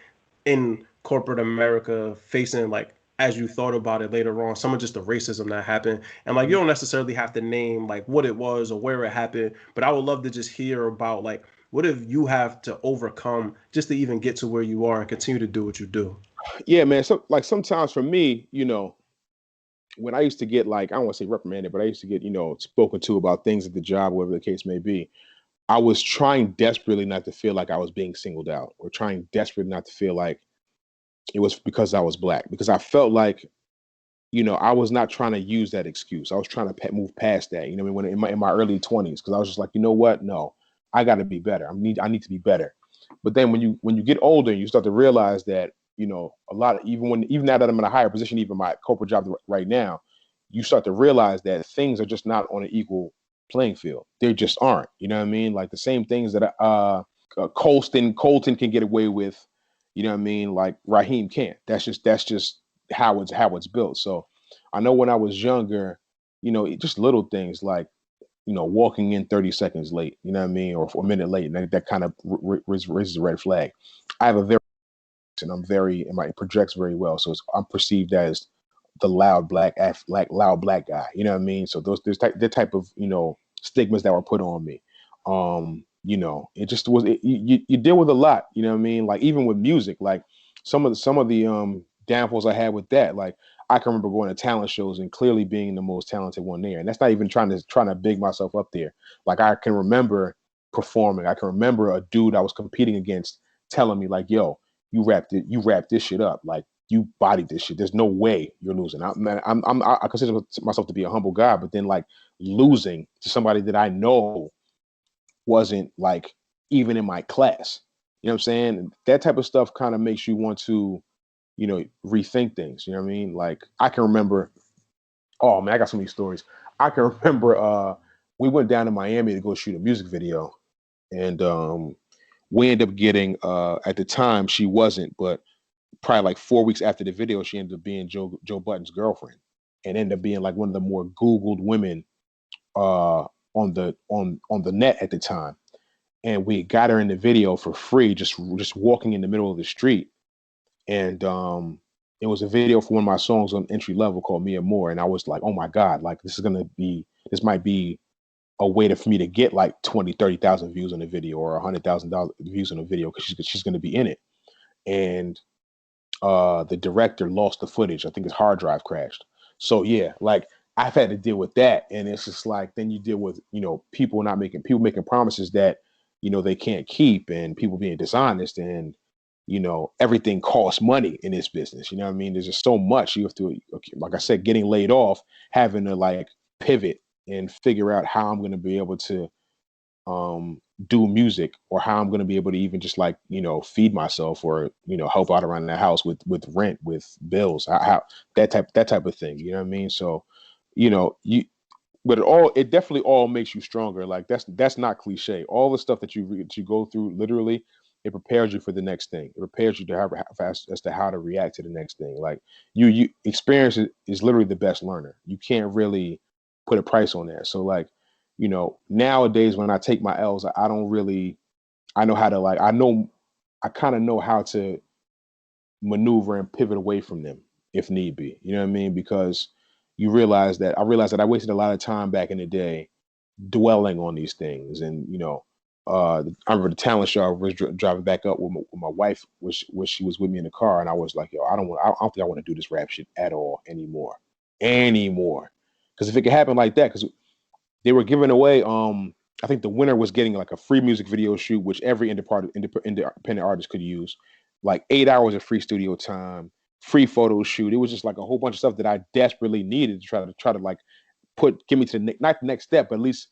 in corporate America facing like as you thought about it later on, some of just the racism that happened. And like you Mhm. don't necessarily have to name like what it was or where it happened, but I would love to just hear about like what if you have to overcome just to even get to where you are and continue to do what you do. Yeah, man. So like sometimes for me, when I used to get like, I don't want to say reprimanded, but I used to get, spoken to about things at the job, whatever the case may be. I was trying desperately not to feel like I was being singled out, or trying desperately not to feel like it was because I was black, because I felt like, I was not trying to use that excuse. I was trying to move past that, what I mean, when in my early 20s, because I was just like, you know what? No, I got to be better. I need to be better. But then when you get older, you start to realize that, a lot of, even now that I'm in a higher position, even my corporate job right now, you start to realize that things are just not on an equal playing field. They just aren't. You know what I mean? Like the same things that Colton can get away with, you know what I mean? Like Raheem can't. That's just how it's built. So I know when I was younger, just little things like, walking in 30 seconds late, you know what I mean, or a minute late, and that kind of raises a red flag. I have a very, and it projects very well, so I'm perceived as the loud black guy, you know what I mean. So the type of stigmas that were put on me. It just was you deal with a lot, you know what I mean. Like even with music, like some of the downfalls I had with that, like I can remember going to talent shows and clearly being the most talented one there. And that's not even trying to big myself up there. Like I can remember performing. I can remember a dude I was competing against telling me like, "Yo, you wrapped this shit up. Like you bodied this shit. There's no way you're losing." I consider myself to be a humble guy, but then like losing to somebody that I know wasn't like even in my class. You know what I'm saying? That type of stuff kind of makes you want to rethink things. You know what I mean? Like I can remember, oh man, I got so many stories. I can remember we went down to Miami to go shoot a music video, and we ended up getting at the time she wasn't, but probably like 4 weeks after the video, she ended up being Joe Button's girlfriend, and ended up being like one of the more Googled women on the net at the time. And we got her in the video for free, just walking in the middle of the street. And it was a video for one of my songs on Entry Level called Mia Moore. And I was like, oh my God, like this might be a way for me to get like 20, 30,000 views on the video, or $100,000 views on the video, because she's going to be in it. And the director lost the footage. I think his hard drive crashed. So yeah, like I've had to deal with that. And it's just like, then you deal with, people making promises that, they can't keep, and people being dishonest, and, everything costs money in this business. You know what I mean? There's just so much you have to, like I said, getting laid off, having to like pivot and figure out how I'm going to be able to do music, or how I'm going to be able to even just like feed myself, or help out around the house with rent, with bills, how that type of thing. You know what I mean? So you but it definitely all makes you stronger. Like that's not cliche. All the stuff that you go through, literally, it prepares you for the next thing. It prepares you to have as to how to react to the next thing. Like you experience is literally the best learner. You can't really put a price on that. So like nowadays when I take my L's, I don't really, I know how to like, I kind of know how to maneuver and pivot away from them if need be. You know what I mean? Because I realized that I wasted a lot of time back in the day dwelling on these things, and I remember the talent show. I was driving back up with my wife, which she was with me in the car, and I was like, "Yo, I don't think I want to do this rap shit at all anymore. Because if it could happen like that, because they were giving away, I think the winner was getting like a free music video shoot, which every independent artist could use, like 8 hours of free studio time, free photo shoot. It was just like a whole bunch of stuff that I desperately needed to try to like get me to not the next step, but at least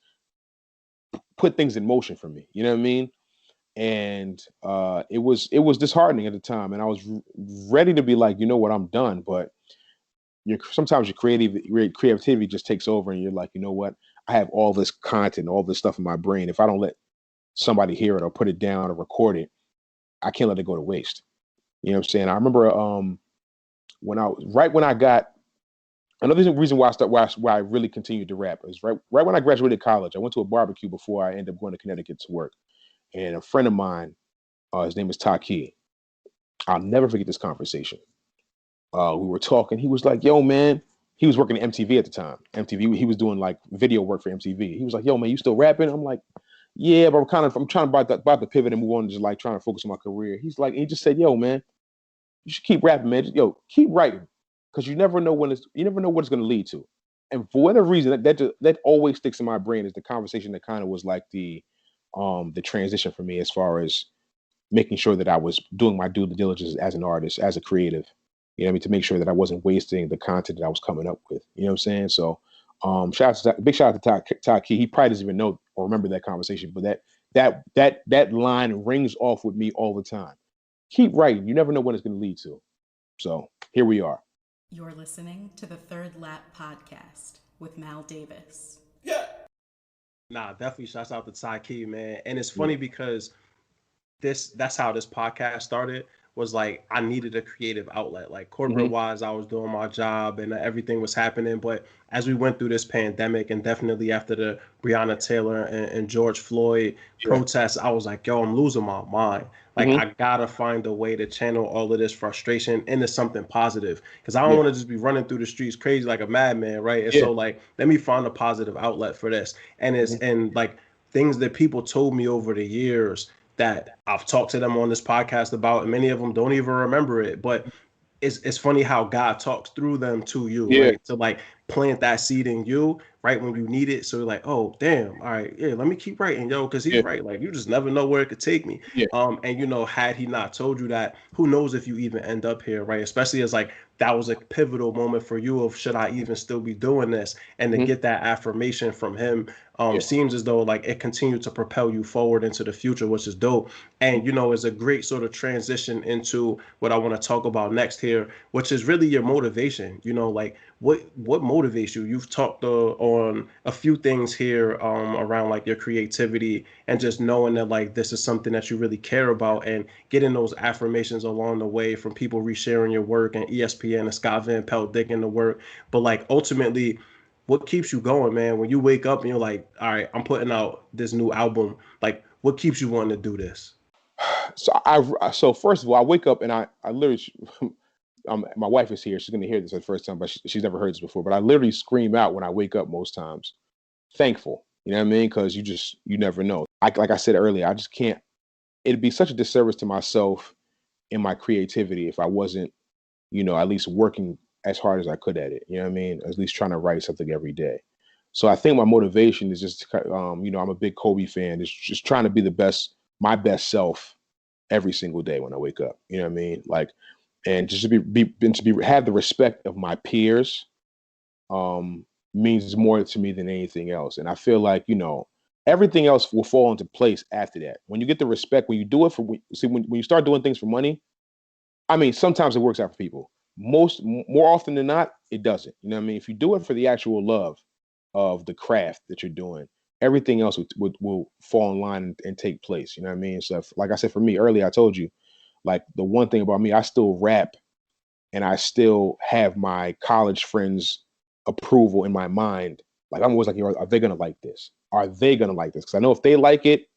put things in motion for me. You know what I mean? And it was disheartening at the time, and I was ready to be like, you know what, I'm done. But sometimes your creativity just takes over, and you're like, you know what, I have all this content, all this stuff in my brain. If I don't let somebody hear it or put it down or record it, I can't let it go to waste. You know what I'm saying? I remember when I got another reason why I really continued to rap is right when I graduated college. I went to a barbecue before I ended up going to Connecticut to work. And a friend of mine, his name is Taki. I'll never forget this conversation. We were talking. He was like, "Yo, man," he was working at MTV at the time. MTV, he was doing like video work for MTV. He was like, "Yo, man, you still rapping?" I'm like, "Yeah, but I'm trying about to pivot and move on, to just like trying to focus on my career." He just said, "Yo, man, you should keep rapping, man. Yo, keep writing, because you never know what it's going to lead to." And for whatever reason, that always sticks in my brain is the conversation that kind of was like the transition for me as far as making sure that I was doing my due diligence as an artist, as a creative, you know what I mean, to make sure that I wasn't wasting the content that I was coming up with. You know what I'm saying? So big shout out to Todd Key. He probably doesn't even know or remember that conversation, but that line rings off with me all the time. Keep writing. You never know what it's going to lead to. So here we are. You're listening to the Third Lap Podcast with Mal Davis. Yeah. Nah, definitely shouts out to Taki, man. And it's funny because that's how this podcast started, was like I needed a creative outlet. Like corporate wise, I was doing my job and everything was happening. But as we went through this pandemic, and definitely after the Breonna Taylor and George Floyd protests, I was like, yo, I'm losing my mind. Like I gotta find a way to channel all of this frustration into something positive, because I don't want to just be running through the streets crazy like a madman, right? And so like, let me find a positive outlet for this. And it's and like things that people told me over the years that I've talked to them on this podcast about, and many of them don't even remember it. But it's funny how God talks through them to you, right? To like plant that seed in you right when you need it. So you're like, oh damn, all right, yeah, let me keep writing, yo, because he's right. Like you just never know where it could take me. And you know, had he not told you that, who knows if you even end up here, right? Especially as like that was a pivotal moment for you of should I even still be doing this? And to get that affirmation from him seems as though like it continued to propel you forward into the future, which is dope. And you know, is a great sort of transition into what I want to talk about next here, which is really your motivation. You know, like what motivates you? You've talked on a few things here around like your creativity and just knowing that like this is something that you really care about, and getting those affirmations along the way from people resharing your work and ESPN and Scott Van Pelt digging the work. But like ultimately, what keeps you going, man? When you wake up and you're like, all right, I'm putting out this new album, like what keeps you wanting to do this? So first of all, I wake up and I literally, my wife is here. She's going to hear this for the first time, but she's never heard this before. But I literally scream out when I wake up most times, thankful. You know what I mean? Because you never know. Like I said earlier, I just can't. It'd be such a disservice to myself and my creativity if I wasn't, you know, at least working as hard as I could at it. You know what I mean? At least trying to write something every day. So I think my motivation is just, you know, I'm a big Kobe fan. It's just trying to be my best self every single day when I wake up. You know what I mean? Like, and just to have the respect of my peers means more to me than anything else. And I feel like, you know, everything else will fall into place after that. When you get the respect, when you do it when you start doing things for money, I mean, sometimes it works out for people. More often than not, it doesn't. You know what I mean? If you do it for the actual love of the craft that you're doing, everything else will fall in line and take place. You know what I mean? So like I said, for me earlier, I told you, like the one thing about me, I still rap and I still have my college friends' approval in my mind. Like I'm always like, are they going to like this? Are they going to like this? Because I know if they like it,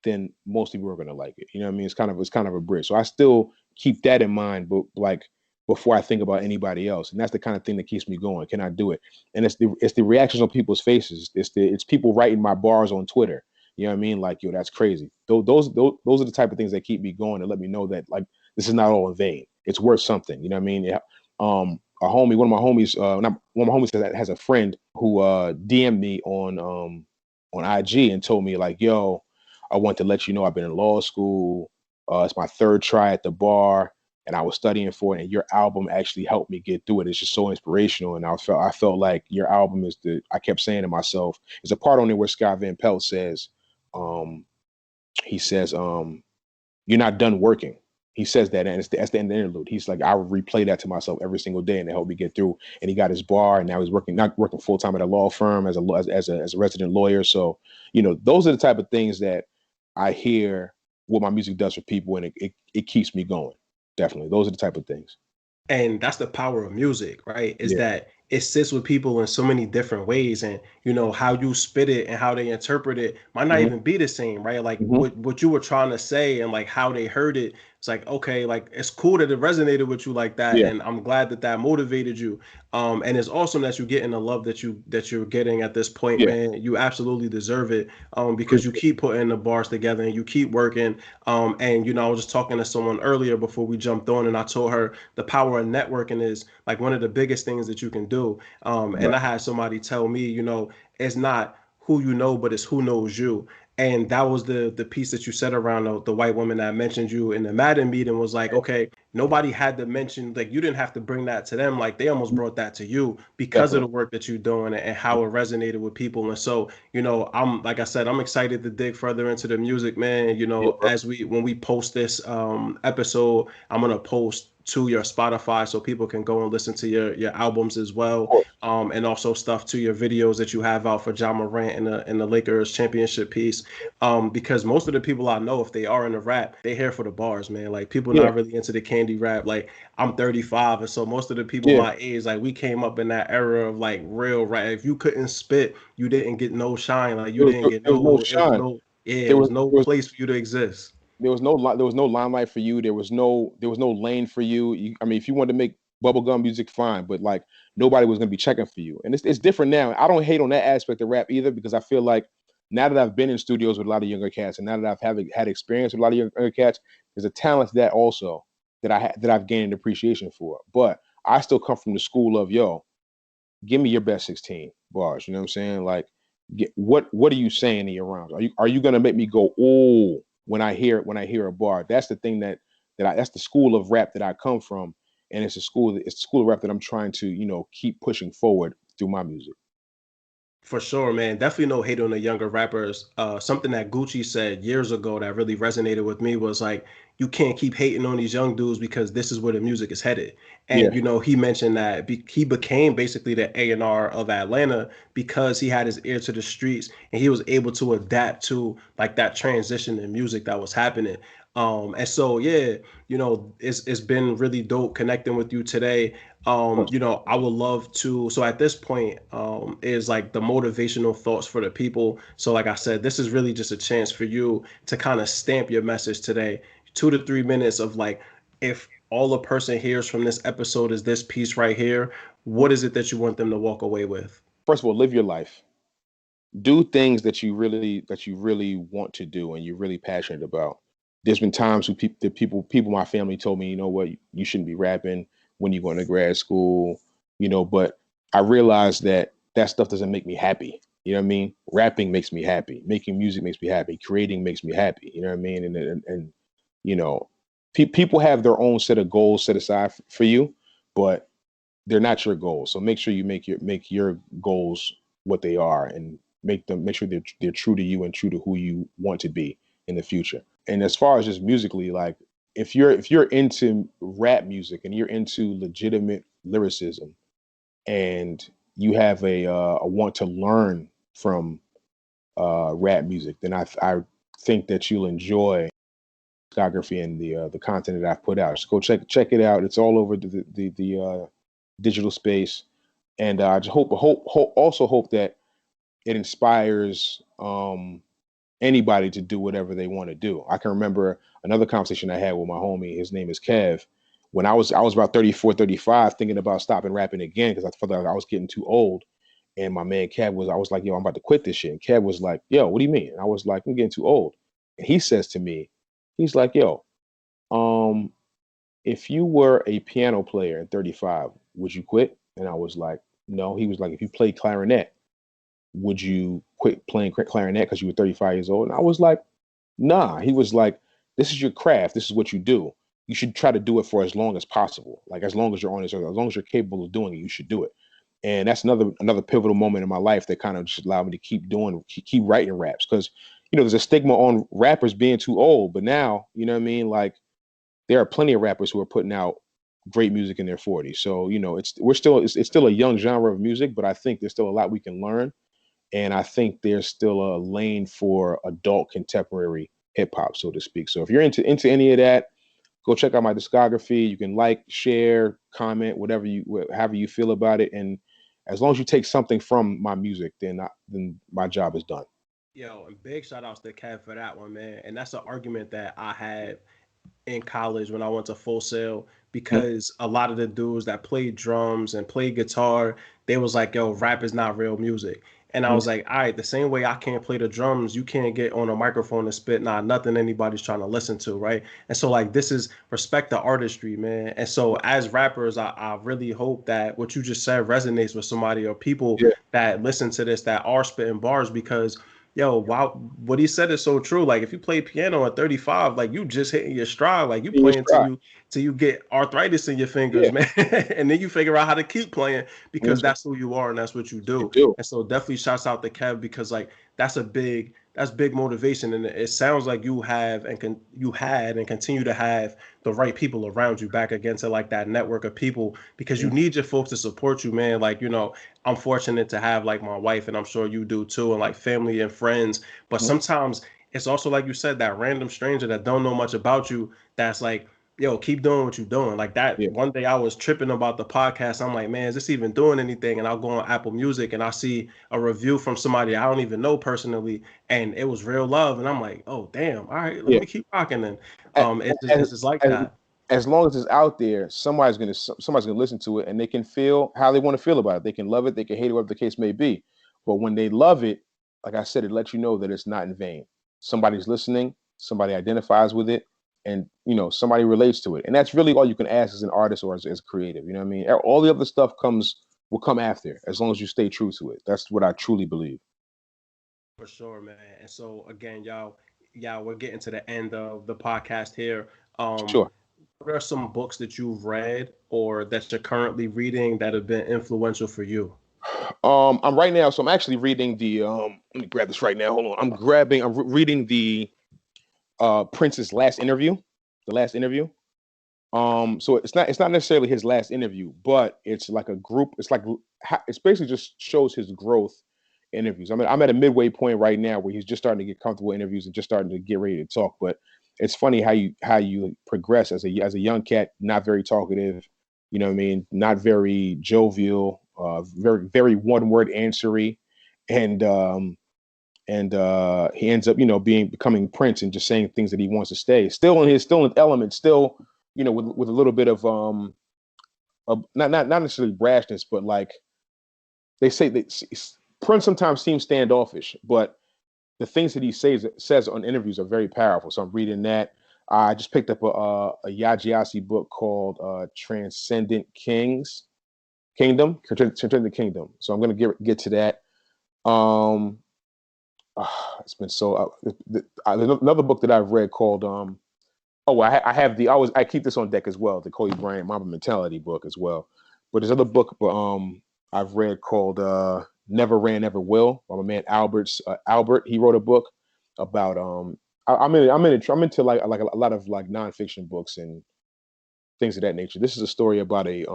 then most people are going to like it. You know what I mean? It's kind of a bridge. So I still keep that in mind, but like before I think about anybody else. And that's the kind of thing that keeps me going. Can I do it? And it's the reactions on people's faces. It's people writing my bars on Twitter. You know what I mean? Like, yo, that's crazy. Those are the type of things that keep me going and let me know that like this is not all in vain. It's worth something. You know what I mean? Yeah. A homie, one of my homies, not one of my homies that has a friend who DM'd me on IG and told me like, yo, I want to let you know I've been in law school. It's my third try at the bar, and I was studying for it. And your album actually helped me get through it. It's just so inspirational, and I felt like your album is the. I kept saying to myself, there's a part on there where Scott Van Pelt says, he says, you're not done working. He says that, and that's the end of the interlude. He's like, I replay that to myself every single day, and it helped me get through. And he got his bar, and now he's not working full time at a law firm as a resident lawyer. So, those are the type of things that I hear what my music does for people, and it keeps me going. Definitely, those are the type of things. And that's the power of music, right? Is that it sits with people in so many different ways, and how you spit it and how they interpret it might not even be the same, right? Like what you were trying to say and like how they heard it. It's like, okay, like it's cool that it resonated with you like that, and I'm glad that motivated you. And it's awesome that you're getting the love that you're getting at this point, man. You absolutely deserve it, because you keep putting the bars together and you keep working. And I was just talking to someone earlier before we jumped on, and I told her the power of networking is like one of the biggest things that you can do. And I had somebody tell me, it's not who you know, but it's who knows you. And that was the piece that you said around the white woman that mentioned you in the Madden meeting was like, okay, nobody had to mention, like, you didn't have to bring that to them. Like, they almost brought that to you because of the work that you're doing and how it resonated with people. And so, like I said, I'm excited to dig further into the music, man. When we post this episode, I'm going to post to your Spotify so people can go and listen to your albums as well, and also stuff to your videos that you have out for Ja Morant and the Lakers championship piece, because most of the people I know, if they are in the rap, they here for the bars, man. Like, people not really into the candy rap. Like, I'm 35, and so most of the people my age, like, we came up in that era of like real rap. If you couldn't spit, you didn't get no shine. Like, you didn't get no shine. There was no place for you to exist. There was no limelight for you. There was no lane for you. I mean, if you wanted to make bubblegum music, fine, but like nobody was gonna be checking for you. And it's different now. I don't hate on that aspect of rap either, because I feel like now that I've been in studios with a lot of younger cats, and now that I've had experience with a lot of younger cats, there's a talent that also that I've gained an appreciation for. But I still come from the school of, yo, give me your best 16 bars. You know what I'm saying? Like, what are you saying in your rounds? Are you gonna make me go, oh, when I hear a bar? That's the thing that's the school of rap that I come from, and it's the school of rap that I'm trying to keep pushing forward through my music. For sure, man. Definitely no hate on the younger rappers. Something that Gucci said years ago that really resonated with me was like, you can't keep hating on these young dudes because this is where the music is headed. And, he mentioned that he became basically the A&R of Atlanta because he had his ear to the streets and he was able to adapt to like that transition in music that was happening. And so, it's been really dope connecting with you today. I would love to. So at this point, is like the motivational thoughts for the people. So like I said, this is really just a chance for you to kind of stamp your message today. 2 to 3 minutes of like, if all a person hears from this episode is this piece right here, what is it that you want them to walk away with? First of all, live your life. Do things that you really want to do and you're really passionate about. There's been times when people my family told me, you know what, you shouldn't be rapping when you're going to grad school, but I realized that stuff doesn't make me happy. You know what I mean? Rapping makes me happy. Making music makes me happy. Creating makes me happy. You know what I mean? And people have their own set of goals set aside for you, but they're not your goals. So make sure you make your goals what they are, and make sure they're true to you and true to who you want to be in the future. And as far as just musically, like if you're into rap music and you're into legitimate lyricism and you have a want to learn from rap music, then I think that you'll enjoy discography and the content that I've put out. Just go check it out. It's all over the digital space, and I just also hope that it inspires anybody to do whatever they want to do. I can remember another conversation I had with my homie. His name is Kev. When I was about 34, 35, thinking about stopping rapping again because I felt like I was getting too old. And my man Kev I was like, yo, I'm about to quit this shit. And Kev was like, yo, what do you mean? And I was like, I'm getting too old. And he says to me, he's like, yo, if you were a piano player at 35, would you quit? And I was like, no. He was like, if you played clarinet, would you quit playing clarinet because you were 35 years old? And I was like, nah. He was like, this is your craft. This is what you do. You should try to do it for as long as possible. Like as long as you're on it, as long as you're capable of doing it, you should do it. And that's another pivotal moment in my life that kind of just allowed me to keep writing raps. Because, there's a stigma on rappers being too old. But now, you know what I mean? Like there are plenty of rappers who are putting out great music in their 40s. So, it's still a young genre of music, but I think there's still a lot we can learn. And I think there's still a lane for adult contemporary hip hop, so to speak. So if you're into any of that, go check out my discography. You can like, share, comment, however you feel about it. And as long as you take something from my music, then my job is done. Yo, and big shout outs to Kev for that one, man. And that's an argument that I had in college when I went to Full Sail, because a lot of the dudes that played drums and played guitar, they was like, yo, rap is not real music. And I was like, all right, the same way I can't play the drums, you can't get on a microphone and spit nothing anybody's trying to listen to, right? And so like this is respect the artistry, man. And so as rappers, I really hope that what you just said resonates with somebody or people that listen to this that are spitting bars, because yo, wow, what he said is so true. Like if you play piano at 35, like you just hitting your stride, like you playing till you get arthritis in your fingers, man. And then you figure out how to keep playing because that's who you are and that's what you do. And so definitely shouts out to Kev, because like that's big motivation. And it sounds like you had and continue to have the right people around you back against it, like that network of people, because you need your folks to support you, man. Like, I'm fortunate to have like my wife, and I'm sure you do too, and like family and friends. But sometimes it's also like you said, that random stranger that don't know much about you, that's like, yo, keep doing what you're doing. Like that one day I was tripping about the podcast. I'm like, man, is this even doing anything? And I'll go on Apple Music and I see a review from somebody I don't even know personally, and it was real love. And I'm like, oh damn, all right, let me keep rocking. And it's just like that. As long as it's out there, somebody's gonna listen to it, and they can feel how they want to feel about it. They can love it, they can hate it, whatever the case may be. But when they love it, like I said, it lets you know that it's not in vain. Somebody's listening, somebody identifies with it, and somebody relates to it. And that's really all you can ask as an artist or as a creative. You know what I mean? All the other stuff will come after, as long as you stay true to it. That's what I truly believe. For sure, man. And so again, y'all, we're getting to the end of the podcast here. Sure. What are some books that you've read or that you're currently reading that have been influential for you? I'm right now, so I'm actually reading the let me grab this right now. Hold on. I'm reading the Prince's last interview. The last interview. So it's not necessarily his last interview, but it's like a group. It's basically just shows his growth in interviews. I'm at a midway point right now where he's just starting to get comfortable in interviews and just starting to get ready to talk. But it's funny how you progress as a young cat, not very talkative, you know what I mean, not very jovial, very very one word answery, and he ends up becoming Prince and just saying things that he wants to stay still in his element, still with a little bit of not necessarily brashness, but like they say that Prince sometimes seems standoffish, but the things that he says on interviews are very powerful. So I'm reading that. I just picked up a Yajiasi book called Transcendent Kingdom. So I'm gonna get to that. It's been so. There's another book that I've read called I keep this on deck as well, the Kobe Bryant Mamba Mentality book as well. But there's another book I've read called Never Ran, Never Will by my man Albert. He wrote a book about I'm into like a lot of like nonfiction books and things of that nature. This is a story about a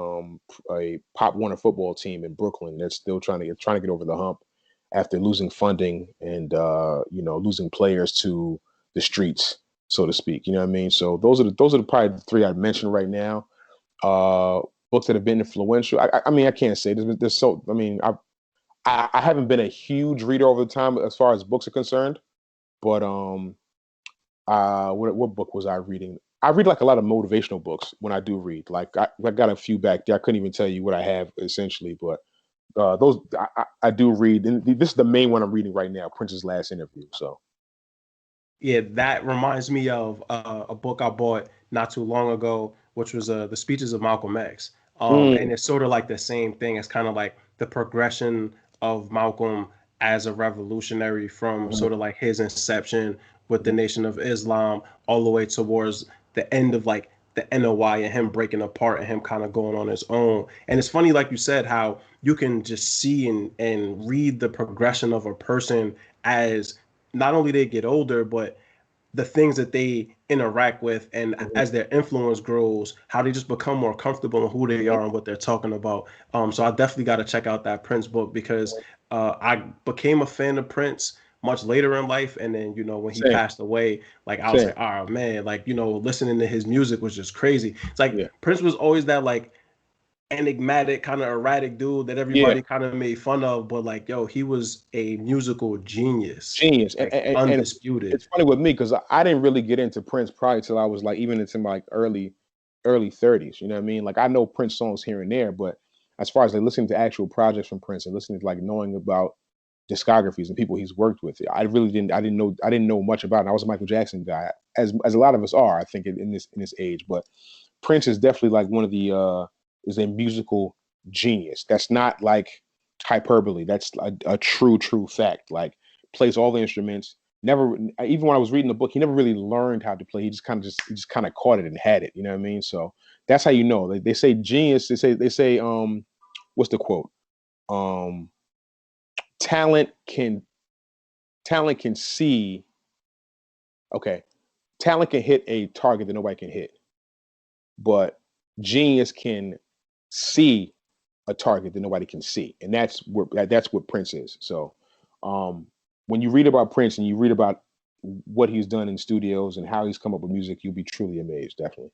Pop Warner football team in Brooklyn that's still trying to get over the hump after losing funding and losing players to the streets, so to speak. You know what I mean? So those are probably the three I'd mention right now. Books that have been influential. I can't say there's so. I haven't been a huge reader over the time as far as books are concerned, but what book was I reading? I read like a lot of motivational books when I do read. Like I got a few back there. I couldn't even tell you what I have essentially, but those I do read, and this is the main one I'm reading right now, Prince's Last Interview. So Yeah, that reminds me of a book I bought not too long ago, which was the Speeches of Malcolm X. And it's sort of like the same thing. It's kind of like the progression of Malcolm as a revolutionary from Mhm. sort of like his inception with the Nation of Islam all the way towards the end of like the NOI and him breaking apart and him kind of going on his own. And it's funny, like you said, how you can just see and read the progression of a person as not only they get older, but the things that they interact with, and as their influence grows, how they just become more comfortable in who they are and what they're talking about. So I definitely got to check out that Prince book because I became a fan of Prince much later in life, and then when he Same, passed away, like I was same, like, oh man, like listening to his music was just crazy. It's like yeah, Prince was always that like enigmatic, kind of erratic dude that yeah, everybody kind of made fun of, but like, yo, he was a musical genius, genius. like And undisputed. it's funny with me because I didn't really get into Prince probably till I was like even into my early 30s. You know what I mean? Like I know Prince songs here and there, but as far as like listening to actual projects from Prince and listening to like knowing about discographies and people he's worked with, I didn't know much about it. I was a Michael Jackson guy, as a lot of us are, I think, in this age. But Prince is definitely like one of the is a musical genius. That's not like hyperbole. That's a true fact. Like plays all the instruments. Never, even when I was reading the book, he never really learned how to play. He just kind of caught it and had it. You know what I mean? So that's how you know. They say genius. They say what's the quote? Um, talent can see. Okay, talent can hit a target that nobody can hit, but genius can see a target that nobody can see, and that's what Prince is. So, when you read about Prince and you read about what he's done in studios and how he's come up with music, you'll be truly amazed. Definitely.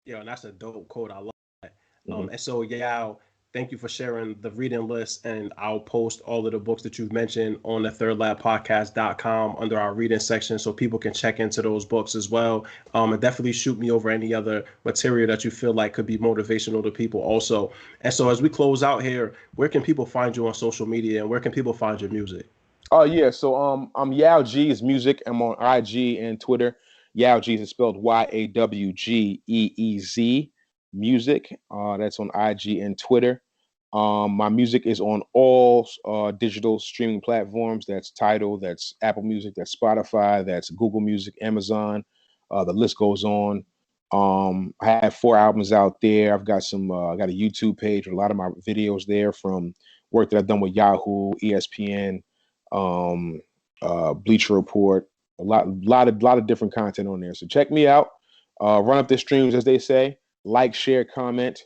Yeah, and that's a dope quote. I love that. Hmm. And so, yeah, thank you for sharing the reading list. And I'll post all of the books that you've mentioned on the thirdlabpodcast.com under our reading section so people can check into those books as well. And definitely shoot me over any other material that you feel like could be motivational to people also. And so, as we close out here, where can people find you on social media and where can people find your music? Oh yeah, so I'm Yao G's music. I'm on IG and Twitter. Yao G's is spelled YAWGEEZ music. That's on IG and Twitter. My music is on all digital streaming platforms. That's Tidal, that's Apple Music, that's Spotify, that's Google Music, Amazon. The list goes on. I have 4 albums out there. I've got I got a YouTube page with a lot of my videos there from work that I've done with Yahoo, ESPN, um, Bleacher Report, lot of different content on there. So check me out. Run up the streams, as they say. Like, share, comment,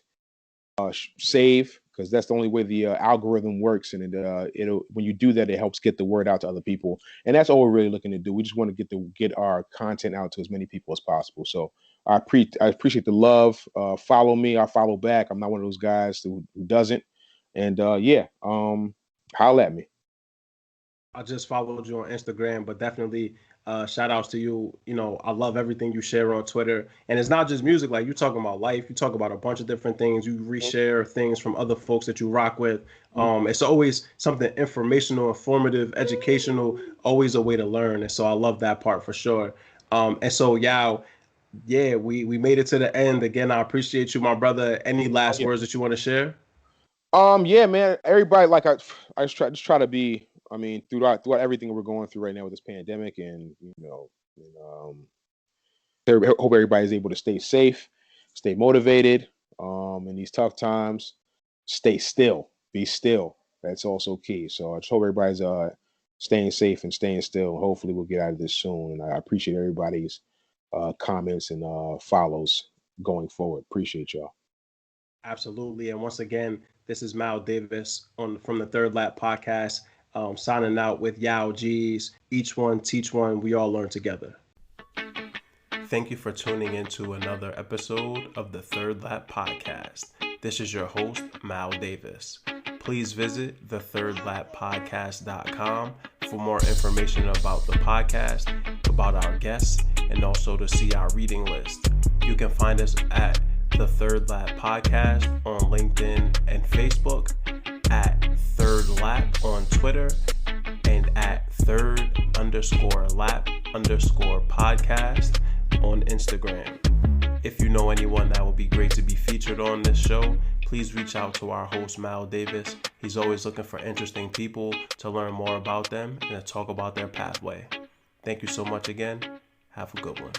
save, because that's the only way the algorithm works. And it'll when you do that, it helps get the word out to other people. And that's all we're really looking to do. We just want to get our content out to as many people as possible. So I appreciate the love. Follow me, I follow back. I'm not one of those guys who doesn't. And holla at me. I just followed you on Instagram, but definitely shout outs to you. I love everything you share on Twitter. And it's not just music, like you talking about life, you talk about a bunch of different things. You reshare things from other folks that you rock with. It's always something informational, informative, educational, always a way to learn. And so I love that part for sure. And so yeah, we made it to the end. Again, I appreciate you, my brother. Any last words that you want to share? Yeah, man. Everybody, like I just try to be. I mean, throughout everything we're going through right now with this pandemic, and hope everybody's able to stay safe, stay motivated, in these tough times. Stay still, be still. That's also key. So I just hope everybody's staying safe and staying still. Hopefully, we'll get out of this soon. And I appreciate everybody's comments and follows going forward. Appreciate y'all. Absolutely. And once again, this is Mal Davis from the Third Lap Podcast, signing out with Yao G's. Each one, teach one. We all learn together. Thank you for tuning into another episode of the Third Lap Podcast. This is your host, Mal Davis. Please visit thethirdlappodcast.com for more information about the podcast, about our guests, and also to see our reading list. You can find us at The Third Lap Podcast on LinkedIn and Facebook, at Third Lap on Twitter and at third_lap_podcast on Instagram. If you know anyone that would be great to be featured on this show, please reach out to our host, Mal Davis. He's always looking for interesting people to learn more about them and to talk about their pathway. Thank you so much again. Have a good one.